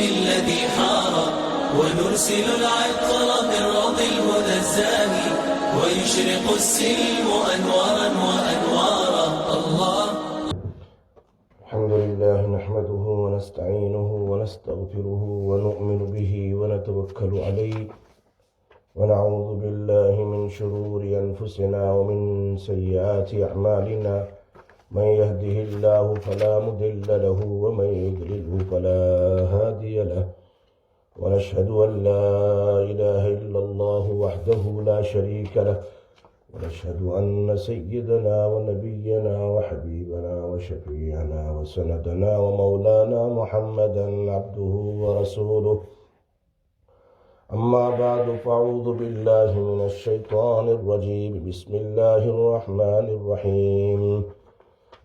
الذي حار ونرسل العطر من روض الهدى الزاهي ويشرق السلم أنوارا وأنوارا. الله. الحمد لله نحمده ونستعينه ونستغفره ونؤمن به ونتوكل عليه ونعوذ بالله من شرور أنفسنا ومن سيئات أعمالنا من يهده الله فلا مضل له ومن يضلله فلا هادي له ونشهد أن لا إله إلا الله وحده لا شريك له ونشهد أن سيدنا ونبينا وحبيبنا وشفيعنا وسندنا ومولانا محمدا عبده ورسوله. أما بعد فأعوذ بالله من الشيطان الرجيم. بسم الله الرحمن الرحيم.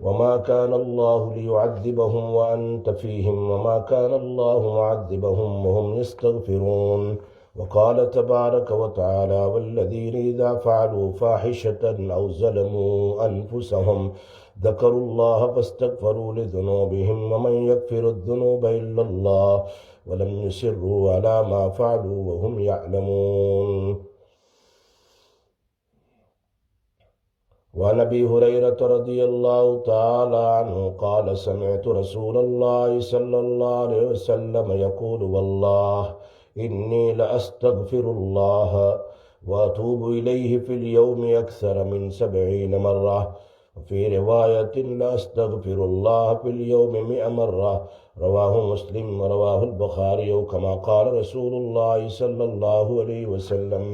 وما كان الله ليعذبهم وأنت فيهم وما كان الله معذبهم وهم يستغفرون. وقال تبارك وتعالى والذين إذا فعلوا فاحشة أو ظلموا أنفسهم ذكروا الله فاستغفروا لذنوبهم ومن يغفر الذنوب إلا الله ولم يصروا على ما فعلوا وهم يعلمون. وعن أبي هريرة رضي الله تعالى عنه قال سمعت رسول الله صلى الله عليه وسلم يقول والله إني لأستغفر الله وأتوب إليه في اليوم أكثر من 70 مرة وفي رواية لأستغفر الله في اليوم 100 مرة. رواه مسلم ورواه البخاري كما قال رسول الله صلى الله عليه وسلم.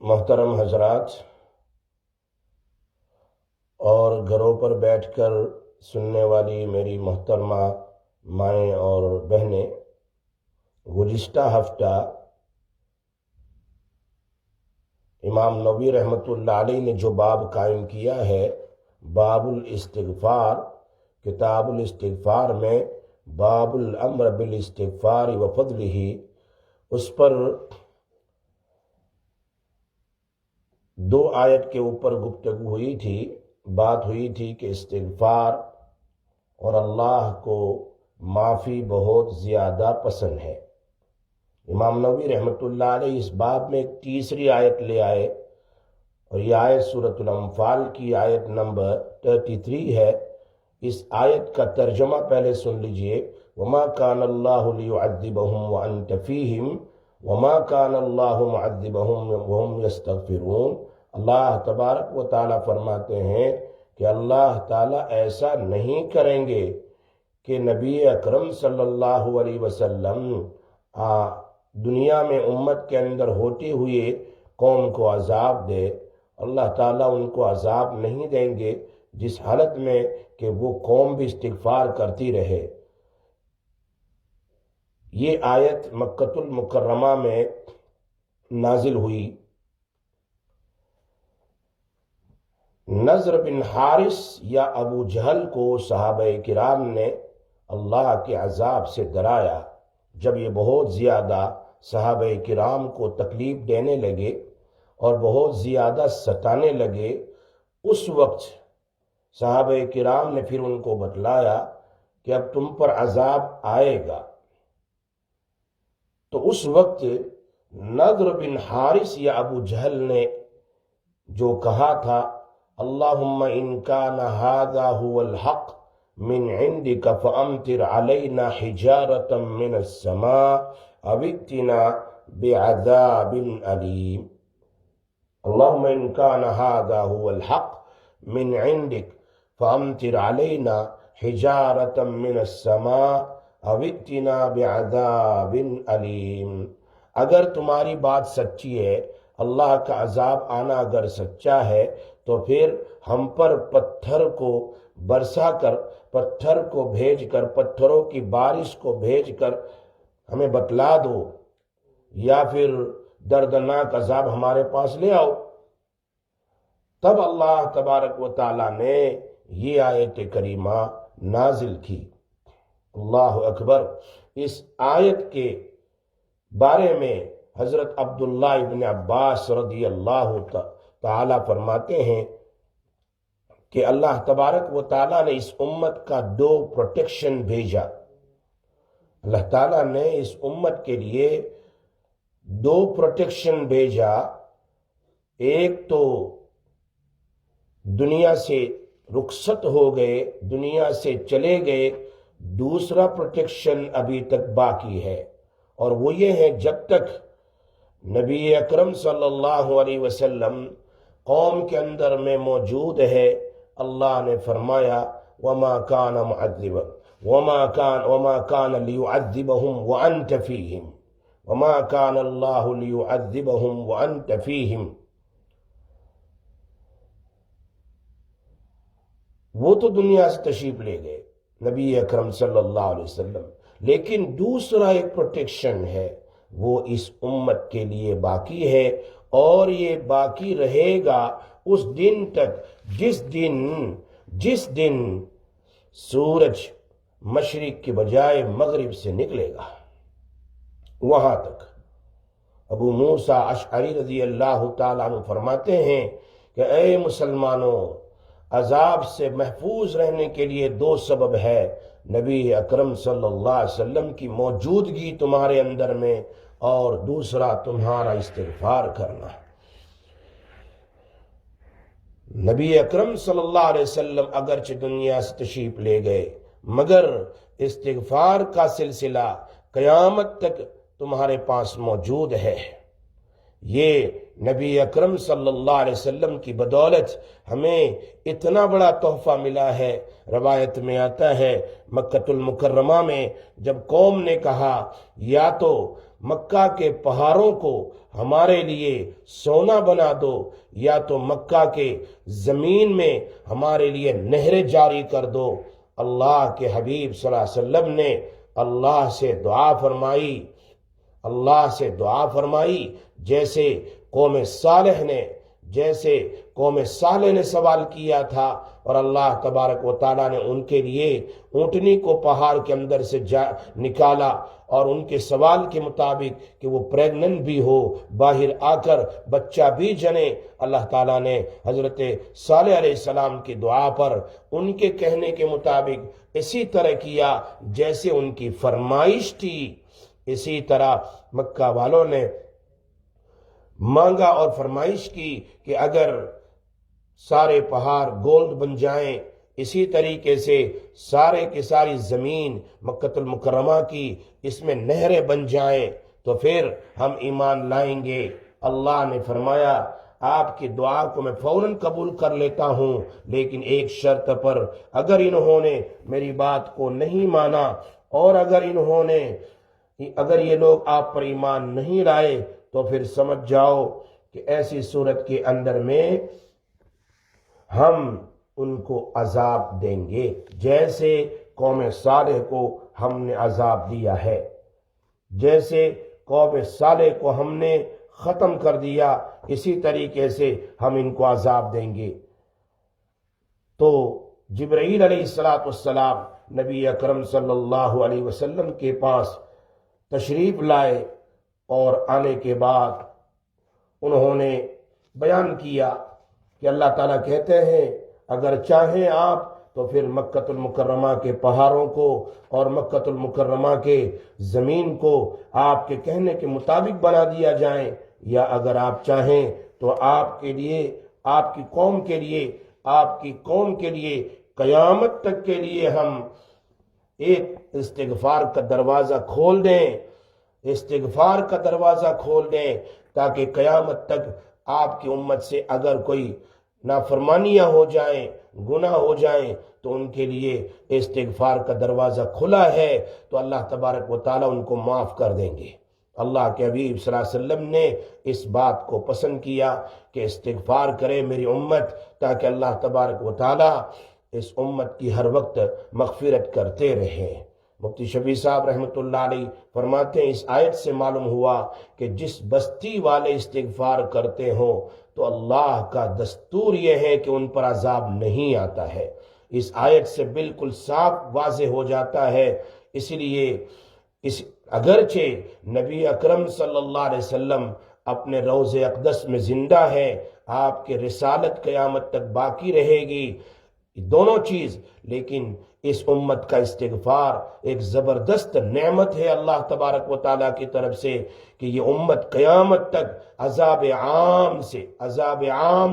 محترم حضرات اور گھروں پر بیٹھ کر سننے والی میری محترمہ مائیں اور بہنیں، گزشتہ ہفتہ امام نووی رحمۃ اللہ علیہ نے جو باب قائم کیا ہے، باب الاستغفار، کتاب الاستغفار میں باب الامر بالاستغفار وفضلہ، اس پر 2 آیت کے اوپر گفتگو ہوئی تھی. بات ہوئی تھی کہ استغفار اور اللہ کو معافی بہت زیادہ پسند ہے. امام نووی رحمۃ اللہ علیہ اس باب میں ایک تیسری آیت لے آئے اور یہ آیت سورۃ الانفال کی آیت نمبر 33 ہے. اس آیت کا ترجمہ پہلے سن لیجئے. وما کان اللہ لیعذبہم وانت فیہم وما کان اللہ معذبہم وہم یستغفرون. اللہ تبارک و تعالیٰ فرماتے ہیں کہ اللہ تعالیٰ ایسا نہیں کریں گے کہ نبی اکرم صلی اللہ علیہ وسلم دنیا میں امت کے اندر ہوتے ہوئے قوم کو عذاب دے. اللہ تعالیٰ ان کو عذاب نہیں دیں گے جس حالت میں کہ وہ قوم بھی استغفار کرتی رہے. یہ آیت مکہ المکرمہ میں نازل ہوئی. نضر بن حارث یا ابو جہل کو صحابہ کرام نے اللہ کے عذاب سے ڈرایا. جب یہ بہت زیادہ صحابہ کرام کو تکلیف دینے لگے اور بہت زیادہ ستانے لگے، اس وقت صحابہ کرام نے پھر ان کو بتلایا کہ اب تم پر عذاب آئے گا. تو اس وقت نضر بن حارث یا ابو جہل نے جو کہا تھا اللہم ان کان ھذا ھو الحق من عندک فامطر علینا حجارة من السماء او ائتنا بعذاب علیم. اللہم ان کان ھذا ھو الحق من عندک فامطر علینا حجارة من السماء او ائتنا بعذاب علیم. اگر تمہاری بات سچی ہے، اللہ کا عذاب آنا اگر سچا ہے، تو پھر ہم پر پتھر کو برسا کر، پتھر کو بھیج کر، پتھروں کی بارش کو بھیج کر ہمیں بتلا دو، یا پھر دردناک عذاب ہمارے پاس لے آؤ. تب اللہ تبارک و تعالیٰ نے یہ آیت کریمہ نازل کی. اللہ اکبر. اس آیت کے بارے میں حضرت عبداللہ ابن عباس رضی اللہ تعالیٰ فرماتے ہیں کہ اللہ تبارک و تعالیٰ نے اس امت کا 2 پروٹیکشن بھیجا۔ اللہ تعالیٰ نے اس امت کے لیے 2 پروٹیکشن بھیجا۔ ایک تو دنیا سے رخصت ہو گئے، دنیا سے چلے گئے، دوسرا پروٹیکشن ابھی تک باقی ہے، اور وہ یہ ہے جب تک نبی اکرم صلی اللہ علیہ وسلم قوم کے اندر میں موجود ہے، اللہ نے فرمایا وما كان معذبا وما كان ليعذبهم وانت فيهم وما كان الله ليعذبهم وانت فيهم۔ وہ تو دنیا سے تشریف لے گئے نبی اکرم صلی اللہ علیہ وسلم، لیکن دوسرا ایک پروٹیکشن ہے، وہ اس امت کے لیے باقی ہے، اور یہ باقی رہے گا اس دن تک جس دن سورج مشرق کے بجائے مغرب سے نکلے گا، وہاں تک۔ ابو موسیٰ اشعری رضی اللہ تعالیٰ عنہ فرماتے ہیں کہ اے مسلمانوں، عذاب سے محفوظ رہنے کے لیے 2 سبب ہے، نبی اکرم صلی اللہ علیہ وسلم کی موجودگی تمہارے اندر میں، اور دوسرا تمہارا استغفار کرنا۔ نبی اکرم صلی اللہ علیہ وسلم اگرچہ دنیا سے تشریف لے گئے، مگر استغفار کا سلسلہ قیامت تک تمہارے پاس موجود ہے۔ یہ نبی اکرم صلی اللہ علیہ وسلم کی بدولت ہمیں اتنا بڑا تحفہ ملا ہے۔ روایت میں آتا ہے مکہ المکرمہ میں جب قوم نے کہا یا تو مکہ کے پہاڑوں کو ہمارے لیے سونا بنا دو، یا تو مکہ کے زمین میں ہمارے لیے نہریں جاری کر دو، اللہ کے حبیب صلی اللہ علیہ وسلم نے اللہ سے دعا فرمائی جیسے قوم صالح نے سوال کیا تھا، اور اللہ تبارک و تعالیٰ نے ان کے لیے اونٹنی کو پہاڑ کے اندر سے نکالا، اور ان کے سوال کے مطابق کہ وہ پریگننٹ بھی ہو، باہر آ کر بچہ بھی جنے، اللہ تعالیٰ نے حضرت صالح علیہ السلام کی دعا پر ان کے کہنے کے مطابق اسی طرح کیا جیسے ان کی فرمائش تھی۔ اسی طرح مکہ والوں نے مانگا اور فرمائش کی کہ اگر سارے پہاڑ گولڈ بن جائیں، اسی طریقے سے سارے کی ساری زمین مکہ المکرمہ کی اس میں نہریں بن جائیں تو پھر ہم ایمان لائیں گے۔ اللہ نے فرمایا آپ کی دعا کو میں فوراً قبول کر لیتا ہوں، لیکن ایک شرط پر، اگر انہوں نے میری بات کو نہیں مانا، اور اگر یہ لوگ آپ پر ایمان نہیں لائے، تو پھر سمجھ جاؤ کہ ایسی صورت کے اندر میں ہم ان کو عذاب دیں گے، جیسے قوم صالح کو ہم نے عذاب دیا ہے، جیسے قوم صالح کو ہم نے ختم کر دیا، اسی طریقے سے ہم ان کو عذاب دیں گے۔ تو جبرائیل علیہ السلام نبی اکرم صلی اللہ علیہ وسلم کے پاس تشریف لائے، اور آنے کے بعد انہوں نے بیان کیا کہ اللہ تعالیٰ کہتے ہیں اگر چاہیں آپ تو پھر مکہ المکرمہ کے پہاڑوں کو اور مکہ المکرمہ کے زمین کو آپ کے کہنے کے مطابق بنا دیا جائیں، یا اگر آپ چاہیں تو آپ کے لیے، آپ کی قوم کے لیے قیامت تک کے لیے ہم ایک استغفار کا دروازہ کھول دیں، تاکہ قیامت تک آپ کی امت سے اگر کوئی نافرمانیاں ہو جائیں، گناہ ہو جائیں، تو ان کے لیے استغفار کا دروازہ کھلا ہے، تو اللہ تبارک و تعالیٰ ان کو معاف کر دیں گے۔ اللہ کے حبیب صلی اللہ علیہ وسلم نے اس بات کو پسند کیا کہ استغفار کرے میری امت، تاکہ اللہ تبارک و تعالیٰ اس امت کی ہر وقت مغفرت کرتے رہیں۔ مفتی شفیع صاحب رحمۃ اللہ علیہ فرماتے ہیں اس آیت سے معلوم ہوا کہ جس بستی والے استغفار کرتے ہوں تو اللہ کا دستور یہ ہے کہ ان پر عذاب نہیں آتا ہے۔ اس آیت سے بالکل صاف واضح ہو جاتا ہے۔ اس لیے اگرچہ نبی اکرم صلی اللہ علیہ وسلم اپنے روض اقدس میں زندہ ہے، آپ کے رسالت قیامت تک باقی رہے گی، دونوں چیز۔ لیکن اس امت کا استغفار ایک زبردست نعمت ہے اللہ تبارک و تعالیٰ کی طرف سے، کہ یہ امت قیامت تک عذاب عام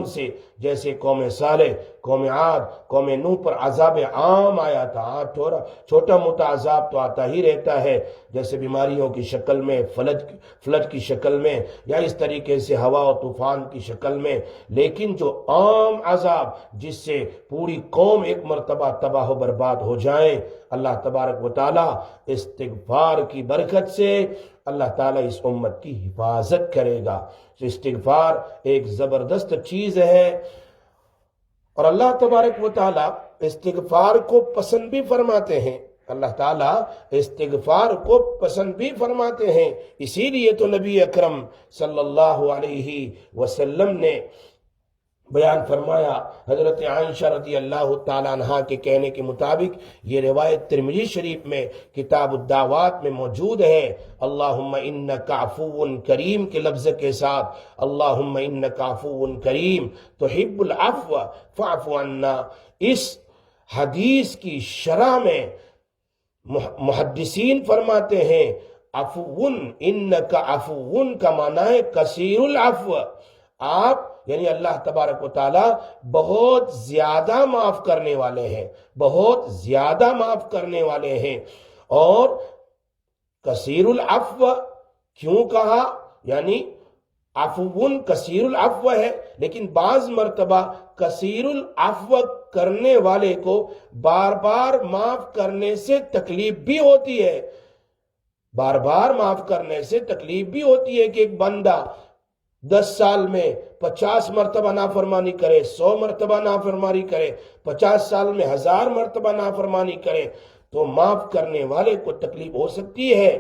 سے جیسے قوم صالح، قوم عاد، قوم نوح پر عذاب عام آیا تھا، چھوٹا موٹا عذاب تو آتا ہی رہتا ہے، جیسے بیماریوں کی شکل میں، فلج کی شکل میں، یا اس طریقے سے ہوا و طوفان کی شکل میں، لیکن جو عام عذاب جس سے پوری قوم ایک مرتبہ تباہ و برباد ہو جائیں، اللہ تبارک و تعالیٰ استغفار کی برکت سے اللہ تعالیٰ اس امت کی حفاظت کرے گا۔ تو استغفار ایک زبردست چیز ہے، اور اللہ تبارک و تعالیٰ استغفار کو پسند بھی فرماتے ہیں، اللہ تعالیٰ استغفار کو پسند بھی فرماتے ہیں۔ اسی لیے تو نبی اکرم صلی اللہ علیہ وسلم نے بیان فرمایا، حضرت عائشہ رضی اللہ تعالیٰ عنہ کے کہنے کے مطابق، یہ روایت ترمذی شریف میں کتاب الدعوات میں موجود ہے، اللہم انکا عفو کریم کے لفظ کے ساتھ، اللہم انکا عفو کریم تحب العفو فاعف عنا۔ اس حدیث کی شرح میں محدثین فرماتے ہیں عفو، انکا عفو کا معنی ہے کثیر العفو، آپ یعنی اللہ تبارک و تعالیٰ بہت زیادہ معاف کرنے والے ہیں، بہت زیادہ معاف کرنے والے ہیں۔ اور کثیر العفو کیوں کہا؟ یعنی عفو کثیر العفو ہے، لیکن بعض مرتبہ کثیر العفو کرنے والے کو بار بار معاف کرنے سے تکلیف بھی ہوتی ہے، بار بار معاف کرنے سے تکلیف بھی ہوتی ہے، کہ ایک بندہ 10 سال میں 50 مرتبہ نافرمانی کرے، 100 مرتبہ نافرمانی کرے، 50 سال میں 1000 مرتبہ نافرمانی کرے، تو معاف کرنے والے کو تکلیف ہو سکتی ہے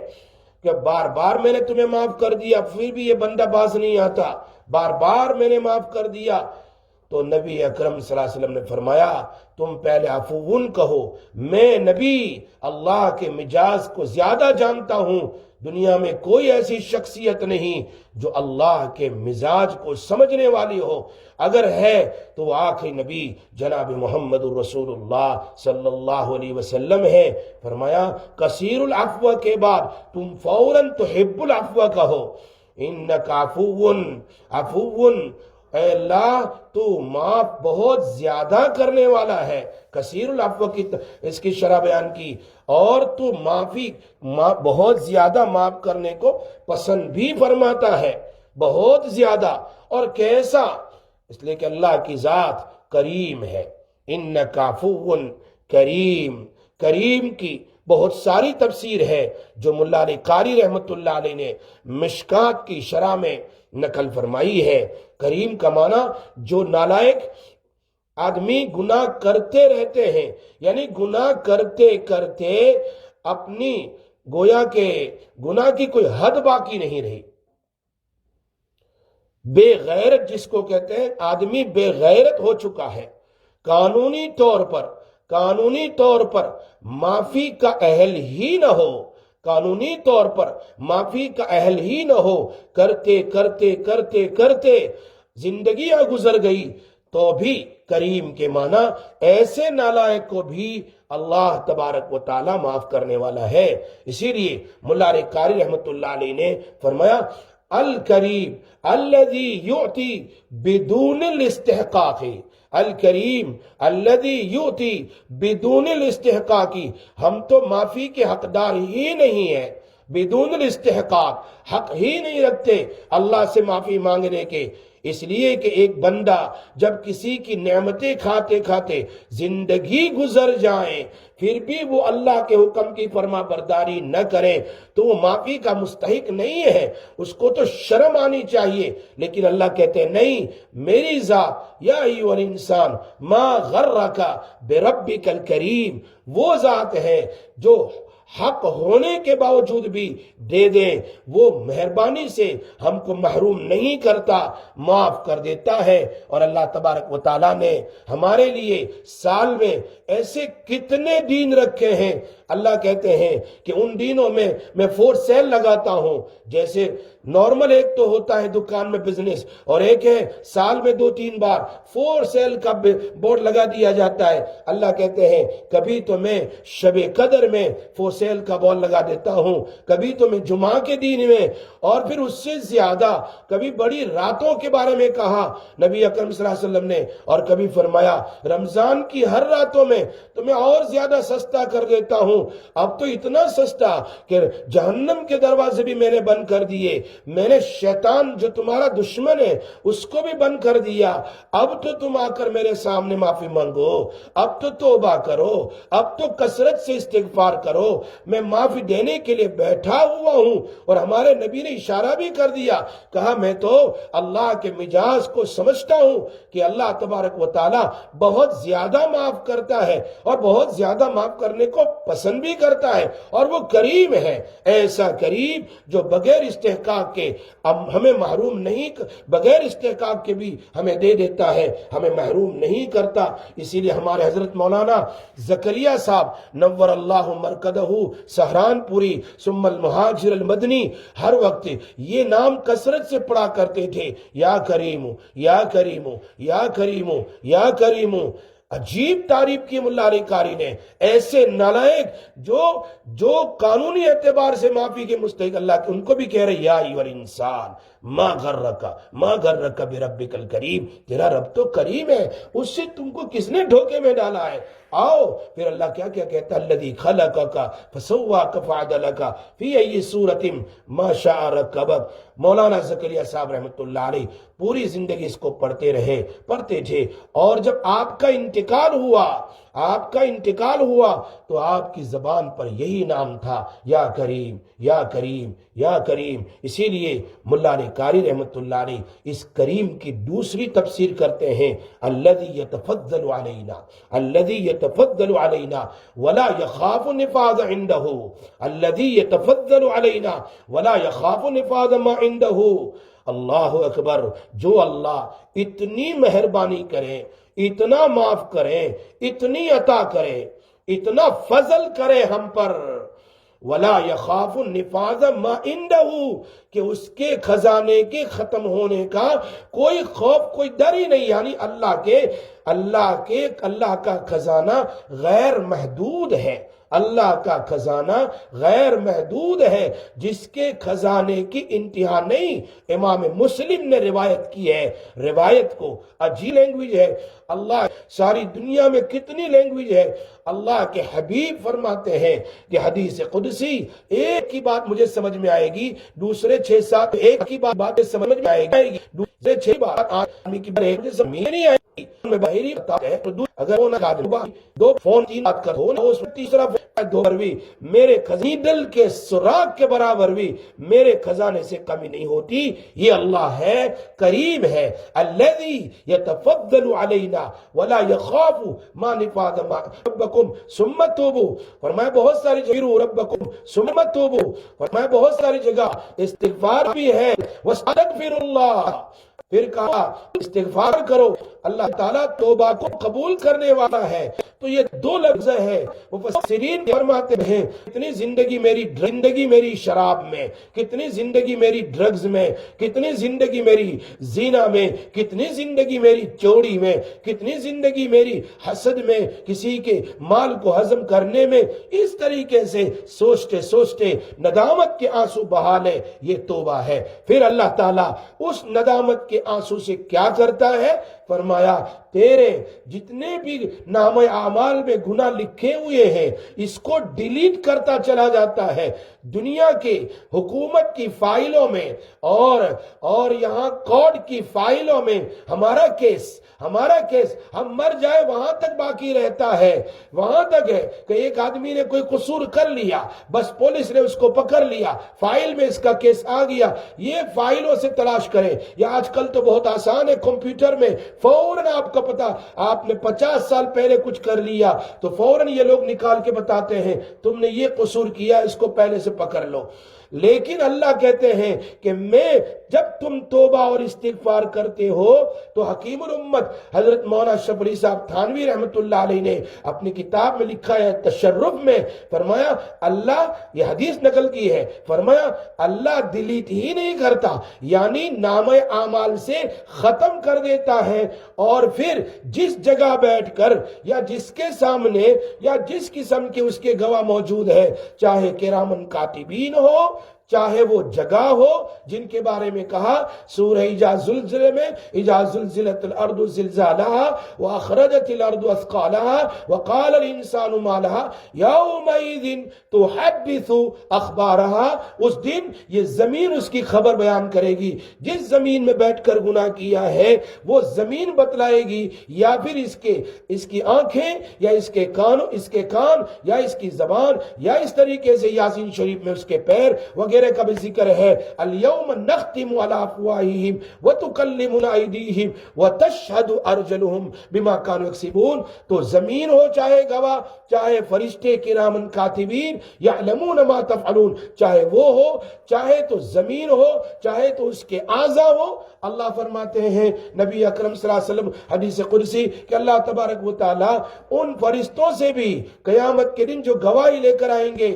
کہ بار بار میں نے تمہیں معاف کر دیا، پھر بھی یہ بندہ باز نہیں آتا، بار بار میں نے معاف کر دیا۔ تو نبی اکرم صلی اللہ علیہ وسلم نے فرمایا تم پہلے عفون کہو، میں نبی اللہ کے مجاز کو زیادہ جانتا ہوں، دنیا میں کوئی ایسی شخصیت نہیں جو اللہ کے مزاج کو سمجھنے والی ہو، اگر ہے تو وہ آخری نبی جناب محمد الرسول اللہ صلی اللہ علیہ وسلم ہے۔ فرمایا کثیر العفو کے بعد تم فوراً تحب العفو کہو، انکا عفو، اے اللہ تو معاف بہت زیادہ کرنے والا ہے، کثیر العفو کی اس کی شرح بیان کی، اور تو بہت زیادہ معاف کرنے کو پسند بھی فرماتا ہے، بہت زیادہ۔ اور کیسا؟ اس لیے کہ اللہ کی ذات کریم ہے، انکا عفو کریم، کریم کی بہت ساری تفسیر ہے جو ملا علی قاری رحمت اللہ علیہ نے مشکات کی شرح میں نقل فرمائی ہے۔ کریم کا معنی جو نالائق آدمی گناہ کرتے رہتے ہیں، یعنی گناہ کرتے کرتے اپنی گویا کے گناہ کی کوئی حد باقی نہیں رہی، بے غیرت جس کو کہتے ہیں، آدمی بے غیرت ہو چکا ہے، قانونی طور پر معافی کا اہل ہی نہ ہو، قانونی طور پر معافی کا اہل ہی نہ ہو، کرتے کرتے کرتے کرتے زندگیاں گزر گئی، تو بھی کریم کے معنی ایسے نالائق کو بھی اللہ تبارک و تعالیٰ معاف کرنے والا ہے۔ اسی لیے ملا علی قاری رحمت اللہ علیہ نے فرمایا الکریم الذی یعطی بدون الاستحقاق، الکریم الذی یعطی بدون الاستحقاق، ہم تو معافی کے حقدار ہی نہیں ہیں، بدون الاستحقاق حق ہی نہیں رکھتے اللہ سے معافی مانگنے کے، اس لیے کہ ایک بندہ جب کسی کی نعمتیں کھاتے کھاتے زندگی گزر جائیں پھر بھی وہ اللہ کے حکم کی فرما برداری نہ کرے تو وہ معافی کا مستحق نہیں ہے، اس کو تو شرم آنی چاہیے، لیکن اللہ کہتے ہیں نہیں، میری ذات یا ایھا الانسان ما غرک بربک الکریم، وہ ذات ہے جو حق ہونے کے باوجود بھی دے دے، وہ مہربانی سے ہم کو محروم نہیں کرتا، معاف کر دیتا ہے۔ اور اللہ تبارک و تعالیٰ نے ہمارے لیے سال میں ایسے کتنے دن رکھے ہیں، اللہ کہتے ہیں کہ ان دنوں میں 4 سیل لگاتا ہوں، جیسے نارمل ایک تو ہوتا ہے دکان میں بزنس، اور ایک ہے سال میں 2-3 بار فور سیل کا بورڈ لگا دیا جاتا ہے۔ اللہ کہتے ہیں کبھی تو میں شب قدر میں فور سیل کا بورڈ لگا دیتا ہوں، کبھی تو میں جمعہ کے دن میں، اور پھر اس سے زیادہ کبھی بڑی راتوں کے بارے میں کہا نبی اکرم صلی اللہ علیہ وسلم نے، اور کبھی فرمایا رمضان کی ہر راتوں میں تو میں اور زیادہ سستا کر دیتا ہوں۔ اب تو اتنا سستا کہ جہنم کے دروازے بھی میں نے بند کر دیے، میں نے شیطان جو تمہارا دشمن ہے اس کو بھی بند کر دیا۔ اب تو تم آ کر میرے سامنے معافی مانگو، اب تو توبہ کرو، اب تو کثرت سے استغفار کرو، میں معافی دینے کے لیے بیٹھا ہوا ہوں۔ اور ہمارے نبی نے اشارہ بھی کر دیا، کہا میں تو اللہ کے مجاز کو سمجھتا ہوں کہ اللہ تبارک و تعالی بہت زیادہ معاف کرتا ہے اور بہت زیادہ معاف کرنے کو پسند بھی کرتا ہے، اور وہ کریم ہے، ایسا کریم جو بغیر استحقاق کے ہمیں محروم نہیں، بغیر استحقاق کے بھی ہمیں دے دیتا ہے، ہمیں محروم نہیں کرتا۔ اسی لیے ہمارے حضرت مولانا زکریا صاحب نور اللہ مرکدہ سہرانپوری ثم المہاجر المدنی ہر وقت یہ نام کثرت سے پڑھا کرتے تھے، یا کریم یا کریم یا کریم یا کریم۔ عجیب تعریف کی ملا علی قاری نے، ایسے نالائق جو قانونی اعتبار سے معافی کے مستحق اللہ کے، ان کو بھی کہہ رہے یا ایھا الانسان ما غرک بربک الکریم، تیرا رب تو کریم ہے، اس سے تم کو کس نے دھوکے میں ڈالا ہے؟ آؤ پھر اللہ کیا کہتا ہے، الذی خلقک فسواک فعدلک فی ای صورت ما شاء رکبک۔ مولانا زکریا صاحب رحمۃ اللہ علیہ پوری زندگی اس کو پڑھتے تھے، اور جب آپ کا انتقال ہوا تو آپ کی زبان پر یہی نام تھا، یا کریم یا کریم یا کریم۔ اسی لیے ملا علی قاری رحمۃ اللہ علیہ اس کریم کی دوسری تفسیر کرتے ہیں، الذی یتفضل علینا، الذی یتفضل علینا ولا یخاف نفاذ عنده، الذی یتفضل علینا ولا یخاف نفاذ ما عنده۔ اللہ اکبر، جو اللہ اتنی مہربانی کرے، اتنا معاف کرے، اتنی عطا کرے، اتنا فضل کرے ہم پر، ولا یخاف نفاذ ما عنده، کہ اس کے خزانے کے ختم ہونے کا کوئی خوف، کوئی ڈر ہی نہیں۔ یعنی اللہ کا خزانہ غیر محدود ہے، اللہ کا خزانہ غیر محدود ہے، جس کے خزانے کی انتہا نہیں۔ امام مسلم نے روایت کی ہے، روایت کو عجیب لینگویج ہے، اللہ ساری دنیا میں کتنی لینگویج ہے۔ اللہ کے حبیب فرماتے ہیں کہ حدیث قدسی، ایک ہی بات مجھے سمجھ میں آئے گی، دوسرے 6-7 ایک ہی بات سمجھ میں آئے گی، دوسرے 6 بات آدمی کی مجھے سمجھ میں نہیں آئے گی۔ میں باہری بتاتا ہے، اگر وہ نہ دو فون 3 بات کر ہو نہ اس تیسرا دو بروی، میرے خزانے دل کے سراغ کے برابر بھی میرے خزانے سے کمی نہیں ہوتی۔ یہ اللہ ہے، کریم ہے، الذی یتفضل علینا ولا یخاف ما نفاذ ما ربکم ثم توبوا، فرمایا بہت ساری جگہ ربکم ثم توبوا، فرمایا بہت ساری جگہ استغفار بھی ہے، واستغفر اللہ، پھر کہا استغفار کرو، اللہ تعالیٰ توبہ کو قبول کرنے والا ہے۔ تو یہ 2 لفظ ہیں، مفسرین فرماتے ہیں کتنی زندگی میری شراب میں، کتنی زندگی میری ڈرگز میں، کتنی زندگی میری زنا میں، کتنی زندگی میری چوری میں، کتنی زندگی میری حسد میں، کسی کے مال کو ہضم کرنے میں، اس طریقے سے سوچتے ندامت کے آنسو بہا لے، یہ توبہ ہے۔ پھر اللہ تعالیٰ اس ندامت کے آنسو سے کیا کرتا ہے؟ فرمایا تیرے جتنے بھی نام اعمال میں گناہ لکھے ہوئے ہیں اس کو ڈیلیٹ کرتا چلا جاتا ہے۔ دنیا کے حکومت کی فائلوں میں اور یہاں کورٹ کی فائلوں میں ہمارا کیس ہم مر جائے وہاں تک باقی رہتا ہے، وہاں تک ہے کہ ایک آدمی نے کوئی قصور کر لیا، بس پولیس نے اس کو پکڑ لیا، فائل میں اس کا کیس آ گیا، یہ فائلوں سے تلاش کریں۔ یا آج کل تو بہت آسان ہے، کمپیوٹر میں فوراً آپ کا پتہ، آپ نے 50 سال پہلے کچھ کر لیا تو فوراً یہ لوگ نکال کے بتاتے ہیں تم نے یہ قصور کیا، اس کو پہلے سے پکڑ لو۔ لیکن اللہ کہتے ہیں کہ میں جب تم توبہ اور استغفار کرتے ہو تو حکیم الامت حضرت مولانا اشرف علی صاحب تھانوی رحمۃ اللہ علیہ نے اپنی کتاب میں لکھا ہے تشرف میں، فرمایا اللہ، یہ حدیث نقل کی ہے، فرمایا اللہ ڈیلیٹ ہی نہیں کرتا، یعنی نامہ اعمال سے ختم کر دیتا ہے، اور پھر جس جگہ بیٹھ کر یا جس کے سامنے یا جس قسم کے اس کے گواہ موجود ہے، چاہے کرامن کاتبین ہو، چاہے وہ جگہ ہو جن کے بارے میں کہا سورہ اذا زلزلہ میں، اذا زلزلت الارض زلزالها واخرجت الارض اثقالها وقال الانسان ما لها يومئذ تحدث اخبارها، اس دن یہ زمین اس کی خبر بیان کرے گی، جس زمین میں بیٹھ کر گناہ کیا ہے وہ زمین بتلائے گی، یا پھر اس کی آنکھیں یا اس کے کان یا اس کی زبان، یا اس طریقے سے یاسین شریف میں اس کے پیر وغیرہ کا بھی ذکر ہے، الیوم نختم علی افواہہم وتکلمنا ایدیہم وتشہد ارجلہم بما کانوا یکسبون، تو زمین ہو چاہے گواہ، چاہے فرشتے کرامن کاتبین یعلمون ما تفعلون، چاہے وہ ہو، چاہے تو زمین ہو، چاہے تو اس کے اعضاء ہو، اللہ فرماتے ہیں نبی اکرم صلی اللہ علیہ وسلم حدیث قدسی کہ اللہ تبارک و تعالی ان فرشتوں سے بھی قیامت کے دن جو گواہی لے کر آئیں گے،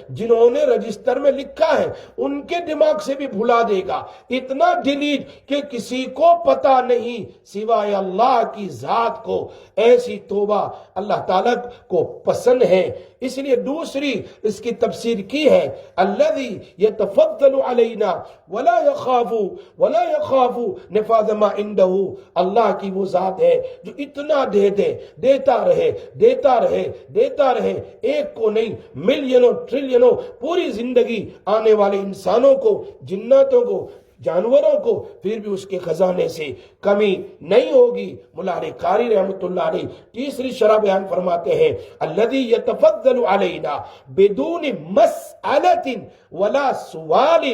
جنہوں نے رجسٹر میں لکھا ہے، ان کے دماغ سے بھی بھلا دے گا، اتنا ڈیلیٹ کہ کسی کو پتا نہیں سوائے اللہ کی ذات کو۔ ایسی توبہ اللہ تعالیٰ کو پسند ہے، اس لیے دوسری اس کی تفسیر کی ہے الذی یتفضل علینا ولا یخاف نفاذ ما عنده، اللہ کی وہ ذات ہے جو اتنا دیتا رہے، ایک کو نہیں، ملینوں ٹریلینوں، پوری زندگی آنے والے انسانوں کو، جناتوں کو، جانوروں کو، پھر بھی اس کے خزانے سے کمی نہیں ہوگی۔ مولا علی قاری رحمۃ اللہ علیہ تیسری شرح بیان فرماتے ہیں الذی یتفضل علینا بدون مسئلۃ ولا سوال،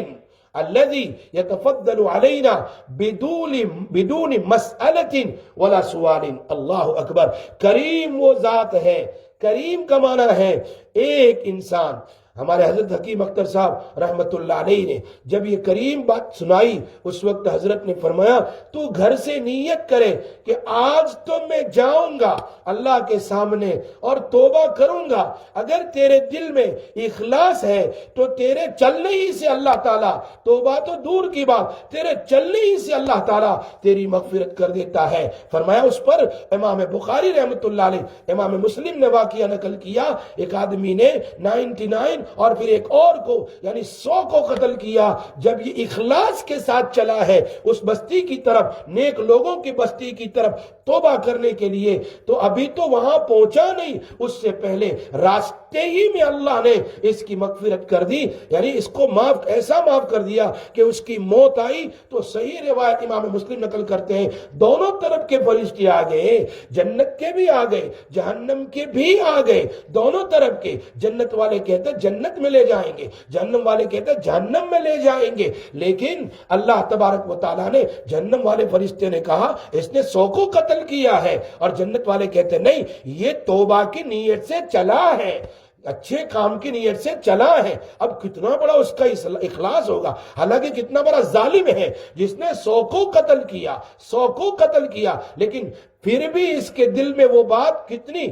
الذی یتفضل علینا بدون مسئلۃ ولا سوال، اللہ اکبر۔ کریم وہ ذات ہے، کریم کا معنی ہے ایک انسان، ہمارے حضرت حکیم اختر صاحب رحمت اللہ علیہ نے جب یہ کریم بات سنائی، اس وقت حضرت نے فرمایا تو گھر سے نیت کرے کہ آج تو میں جاؤں گا اللہ کے سامنے اور توبہ کروں گا، اگر تیرے دل میں اخلاص ہے تو تیرے چلنے ہی سے اللہ تعالیٰ، توبہ تو دور کی بات، تیرے چلنے ہی سے اللہ تعالیٰ تیری مغفرت کر دیتا ہے۔ فرمایا اس پر امام بخاری رحمت اللہ علیہ، امام مسلم نے واقعہ نقل کیا، ایک آدمی نے 99 اور پھر ایک اور کو یعنی 100 کو قتل کیا، جب یہ اخلاص کے ساتھ چلا ہے اس بستی کی طرف، نیک لوگوں کی بستی کی طرف توبہ کرنے کے لیے، تو ابھی تو وہاں پہنچا نہیں، اس سے پہلے راستے ہی میں اللہ نے اس کی مغفرت کر دی، یعنی اس کو ایسا معاف کر دیا کہ اس کی موت آئی تو صحیح روایت امام مسلم نقل کرتے ہیں دونوں طرف کے فرشتے آ گئے، جنت کے بھی آ گئے، جہنم کے بھی آ گئے، دونوں طرف کے، جنت والے کہتے جنت میں لے جائیں گے، جہنم والے کہتے ہیں جہنم میں لے جائیں گے، لیکن اللہ تبارک و تعالیٰ نے، جہنم والے فرشتے نے کہا اس نے 100 کو قتل کیا ہے، اور جنت والے کہتے ہیں نہیں، یہ توبہ کی نیت سے چلا ہے، اچھے کام کی نیت سے چلا ہے۔ اب کتنا بڑا اس کا اخلاص ہوگا، حالانکہ کتنا بڑا ظالم ہے جس نے 100 کو قتل کیا، لیکن پھر بھی اس کے دل میں وہ بات کتنی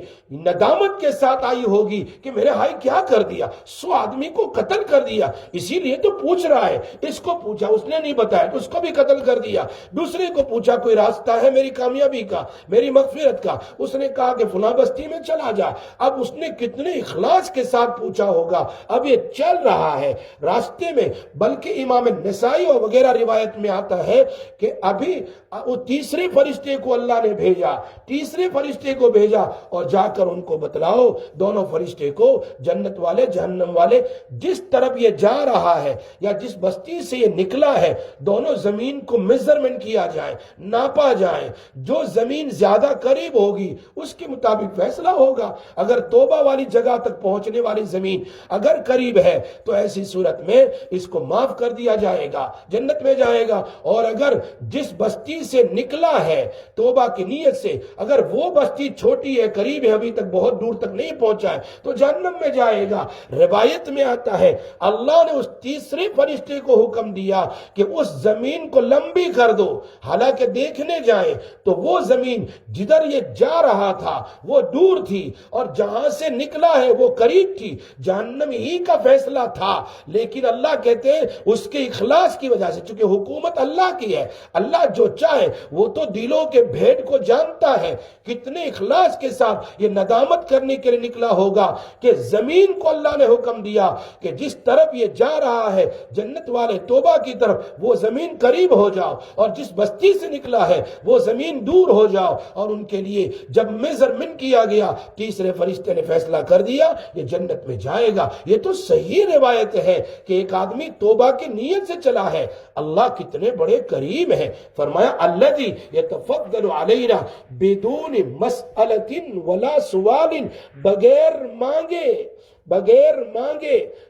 ندامت کے ساتھ آئی ہوگی کہ میرے بھائی کیا کر دیا، 100 آدمی کو قتل کر دیا، اسی لیے تو پوچھ رہا ہے، اس کو پوچھا اس نے نہیں بتایا تو اس کو بھی قتل کر دیا، دوسرے کو پوچھا کوئی راستہ ہے میری کامیابی کا، میری مغفرت کا، اس نے کہا کہ فلاں بستی میں چلا جا، اب اس نے کتنے اخلاص کے ساتھ پوچھا ہوگا، اب یہ چل رہا ہے راستے میں، بلکہ امام نسائی اور وغیرہ روایت میں آتا ہے کہ ابھی وہ تیسرے فرشتے کو اللہ نے بھیجا اور جا کر ان کو بتلاؤ، دونوں فرشتے کو، جنت والے جہنم والے، جس طرف یہ جا رہا ہے یا جس بستی سے یہ نکلا ہے، دونوں زمین کو میجرمنٹ کیا جائے، ناپا جائے، جو زمین زیادہ قریب ہوگی اس کے مطابق فیصلہ ہوگا، اگر توبہ والی جگہ تک پہنچنے والی زمین اگر قریب ہے تو ایسی صورت میں اس کو معاف کر دیا جائے گا، جنت میں جائے گا، اور اگر جس بستی سے نکلا ہے توبہ کی نیت نیت سے اگر وہ بستی چھوٹی ہے، قریب ہے، ابھی تک بہت دور تک نہیں پہنچا ہے تو جہنم میں جائے گا۔ روایت میں آتا ہے اللہ نے اس تیسرے فرشتے کو حکم دیا کہ اس زمین کو لمبی کر دو، حالانکہ دیکھنے جائیں تو وہ زمین جدھر یہ جا رہا تھا وہ دور تھی اور جہاں سے نکلا ہے وہ قریب تھی، جہنم ہی کا فیصلہ تھا، لیکن اللہ کہتے ہیں اس کے اخلاص کی وجہ سے، چونکہ حکومت اللہ کی ہے، اللہ جو چاہے وہ تو دلوں کے بھید کو جانتا ہے، کتنے اخلاص کے ساتھ یہ ندامت کرنے کے لیے نکلا ہوگا کہ زمین کو اللہ نے حکم دیا کہ جس طرف یہ جا رہا ہے جنت والے توبہ کی طرف وہ زمین قریب ہو جاؤ، اور جس بستی سے نکلا ہے وہ زمین دور ہو جاؤ، اور ان کے لیے جب میزرمنٹ کیا گیا تیسرے فرشتے نے فیصلہ کر دیا یہ جنت میں جائے گا۔ یہ تو صحیح روایت ہے کہ ایک آدمی توبہ کی نیت سے چلا ہے، اللہ کتنے بڑے کریم ہیں، فرمایا الذی یتفضل علینا بدون مسئلۃ ولا سوال، بغیر مانگے۔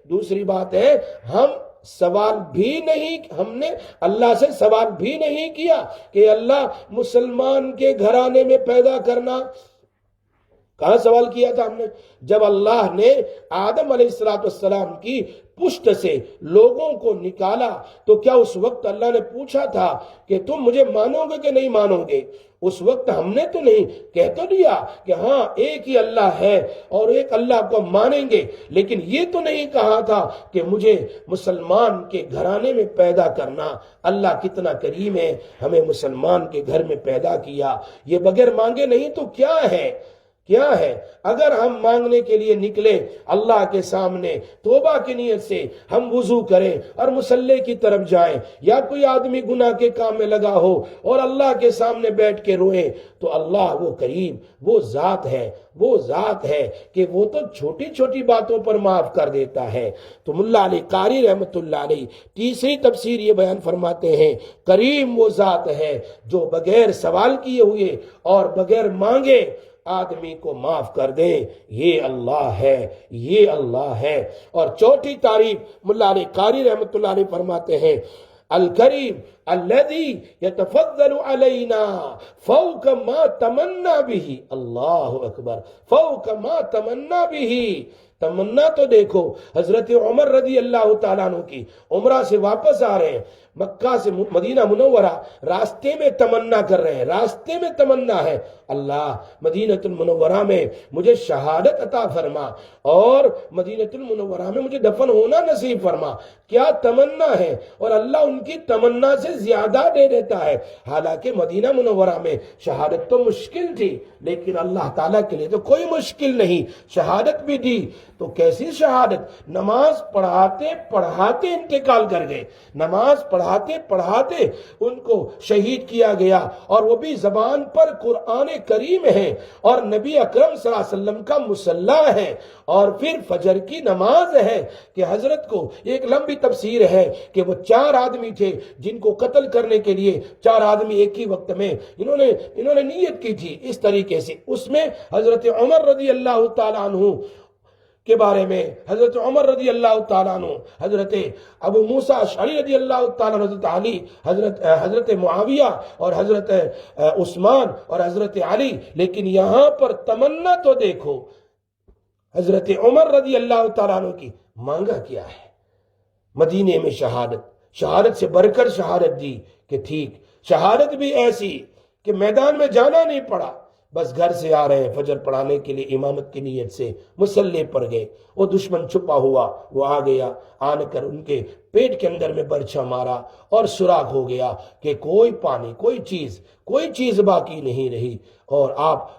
دوسری بات ہے ہم سوال بھی نہیں، ہم نے اللہ سے سوال بھی نہیں کیا کہ اللہ مسلمان کے گھرانے میں پیدا کرنا۔ کہاں سوال کیا تھا ہم نے؟ جب اللہ نے آدم علیہ السلام کی پشت سے لوگوں کو نکالا تو کیا اس وقت اللہ نے پوچھا تھا کہ تم مجھے مانو گے کہ نہیں مانو گے؟ اس وقت ہم نے تو نہیں، کہہ تو دیا کہ ہاں ایک ہی اللہ ہے اور ایک اللہ کو مانیں گے، لیکن یہ تو نہیں کہا تھا کہ مجھے مسلمان کے گھرانے میں پیدا کرنا۔ اللہ کتنا کریم ہے، ہمیں مسلمان کے گھر میں پیدا کیا۔ یہ بغیر مانگے نہیں تو کیا ہے؟ اگر ہم مانگنے کے لیے نکلے اللہ کے سامنے توبہ کی نیت سے، ہم وضو کریں اور مصلی کی طرف جائیں، یا کوئی آدمی گناہ کے کام میں لگا ہو اور اللہ کے سامنے بیٹھ کے روئیں، تو اللہ وہ کریم، وہ ذات ہے کہ وہ تو چھوٹی چھوٹی باتوں پر معاف کر دیتا ہے۔ تو ملا علی قاری رحمت اللہ علیہ تیسری تفسیر یہ بیان فرماتے ہیں کریم وہ ذات ہے جو بغیر سوال کیے ہوئے اور بغیر مانگے آدمی کو معاف کر دے، یہ اللہ ہے۔ اور چوتھی تعریف ملا علی قاری رحمت اللہ علیہ فرماتے ہیں الکریم الذی یتفضل علینا فوق ما تمنا به، اللہ اکبر، فوق ما تمنا به۔ تمنا تو دیکھو، حضرت عمر رضی اللہ تعالیٰ عنہ کی عمرہ سے واپس آ رہے ہیں، مکہ سے مدینہ منورہ، راستے میں تمنا کر رہے ہیں، راستے میں تمنا ہے اللہ مدینہ المنورہ میں مجھے شہادت عطا فرما اور مدینہ المنورہ میں مجھے دفن ہونا نصیب فرما۔ کیا تمنا ہے، اور اللہ ان کی تمنا سے زیادہ دے دیتا ہے۔ حالانکہ مدینہ منورہ میں شہادت تو مشکل تھی، لیکن اللہ تعالیٰ کے لیے تو کوئی مشکل نہیں، شہادت بھی دی۔ تو کیسی شہادت؟ نماز پڑھاتے پڑھاتے انتقال کر گئے، نماز پڑھاتے پڑھاتے ان کو شہید کیا گیا، اور وہ بھی زبان پر قرآن کریم ہے اور نبی اکرم صلی اللہ علیہ وسلم کا مصلی ہے، اور پھر فجر کی نماز ہے کہ حضرت کو ایک لمبی تفسیر ہے کہ وہ 4 آدمی تھے جن کو قتل کرنے کے لیے 4 آدمی ایک ہی وقت میں انہوں نے نیت کی تھی اس طریقے سے۔ اس میں حضرت عمر رضی اللہ تعالیٰ عنہ کے بارے میں، حضرت عمر رضی اللہ تعالیٰ عنہ، حضرت ابو موسیٰ اشعری رضی اللہ تعالیٰ عنہ، حضرت علی، حضرت معاویہ اور حضرت عثمان اور حضرت علی۔ لیکن یہاں پر تمنا تو دیکھو، حضرت عمر رضی اللہ تعالیٰ عنہ کی مانگا کیا ہے؟ مدینے میں شہادت سے بڑھ کر شہادت دی کہ ٹھیک، شہادت بھی ایسی کہ میدان میں جانا نہیں پڑا، بس گھر سے آ رہے ہیں فجر پڑھانے کے لیے امامت کی نیت سے، مصلی پر گئے، وہ دشمن چھپا ہوا وہ آ گیا، آن کر ان کے پیٹ کے اندر میں برچھا مارا اور سوراخ ہو گیا کہ کوئی پانی، کوئی چیز باقی نہیں رہی، اور آپ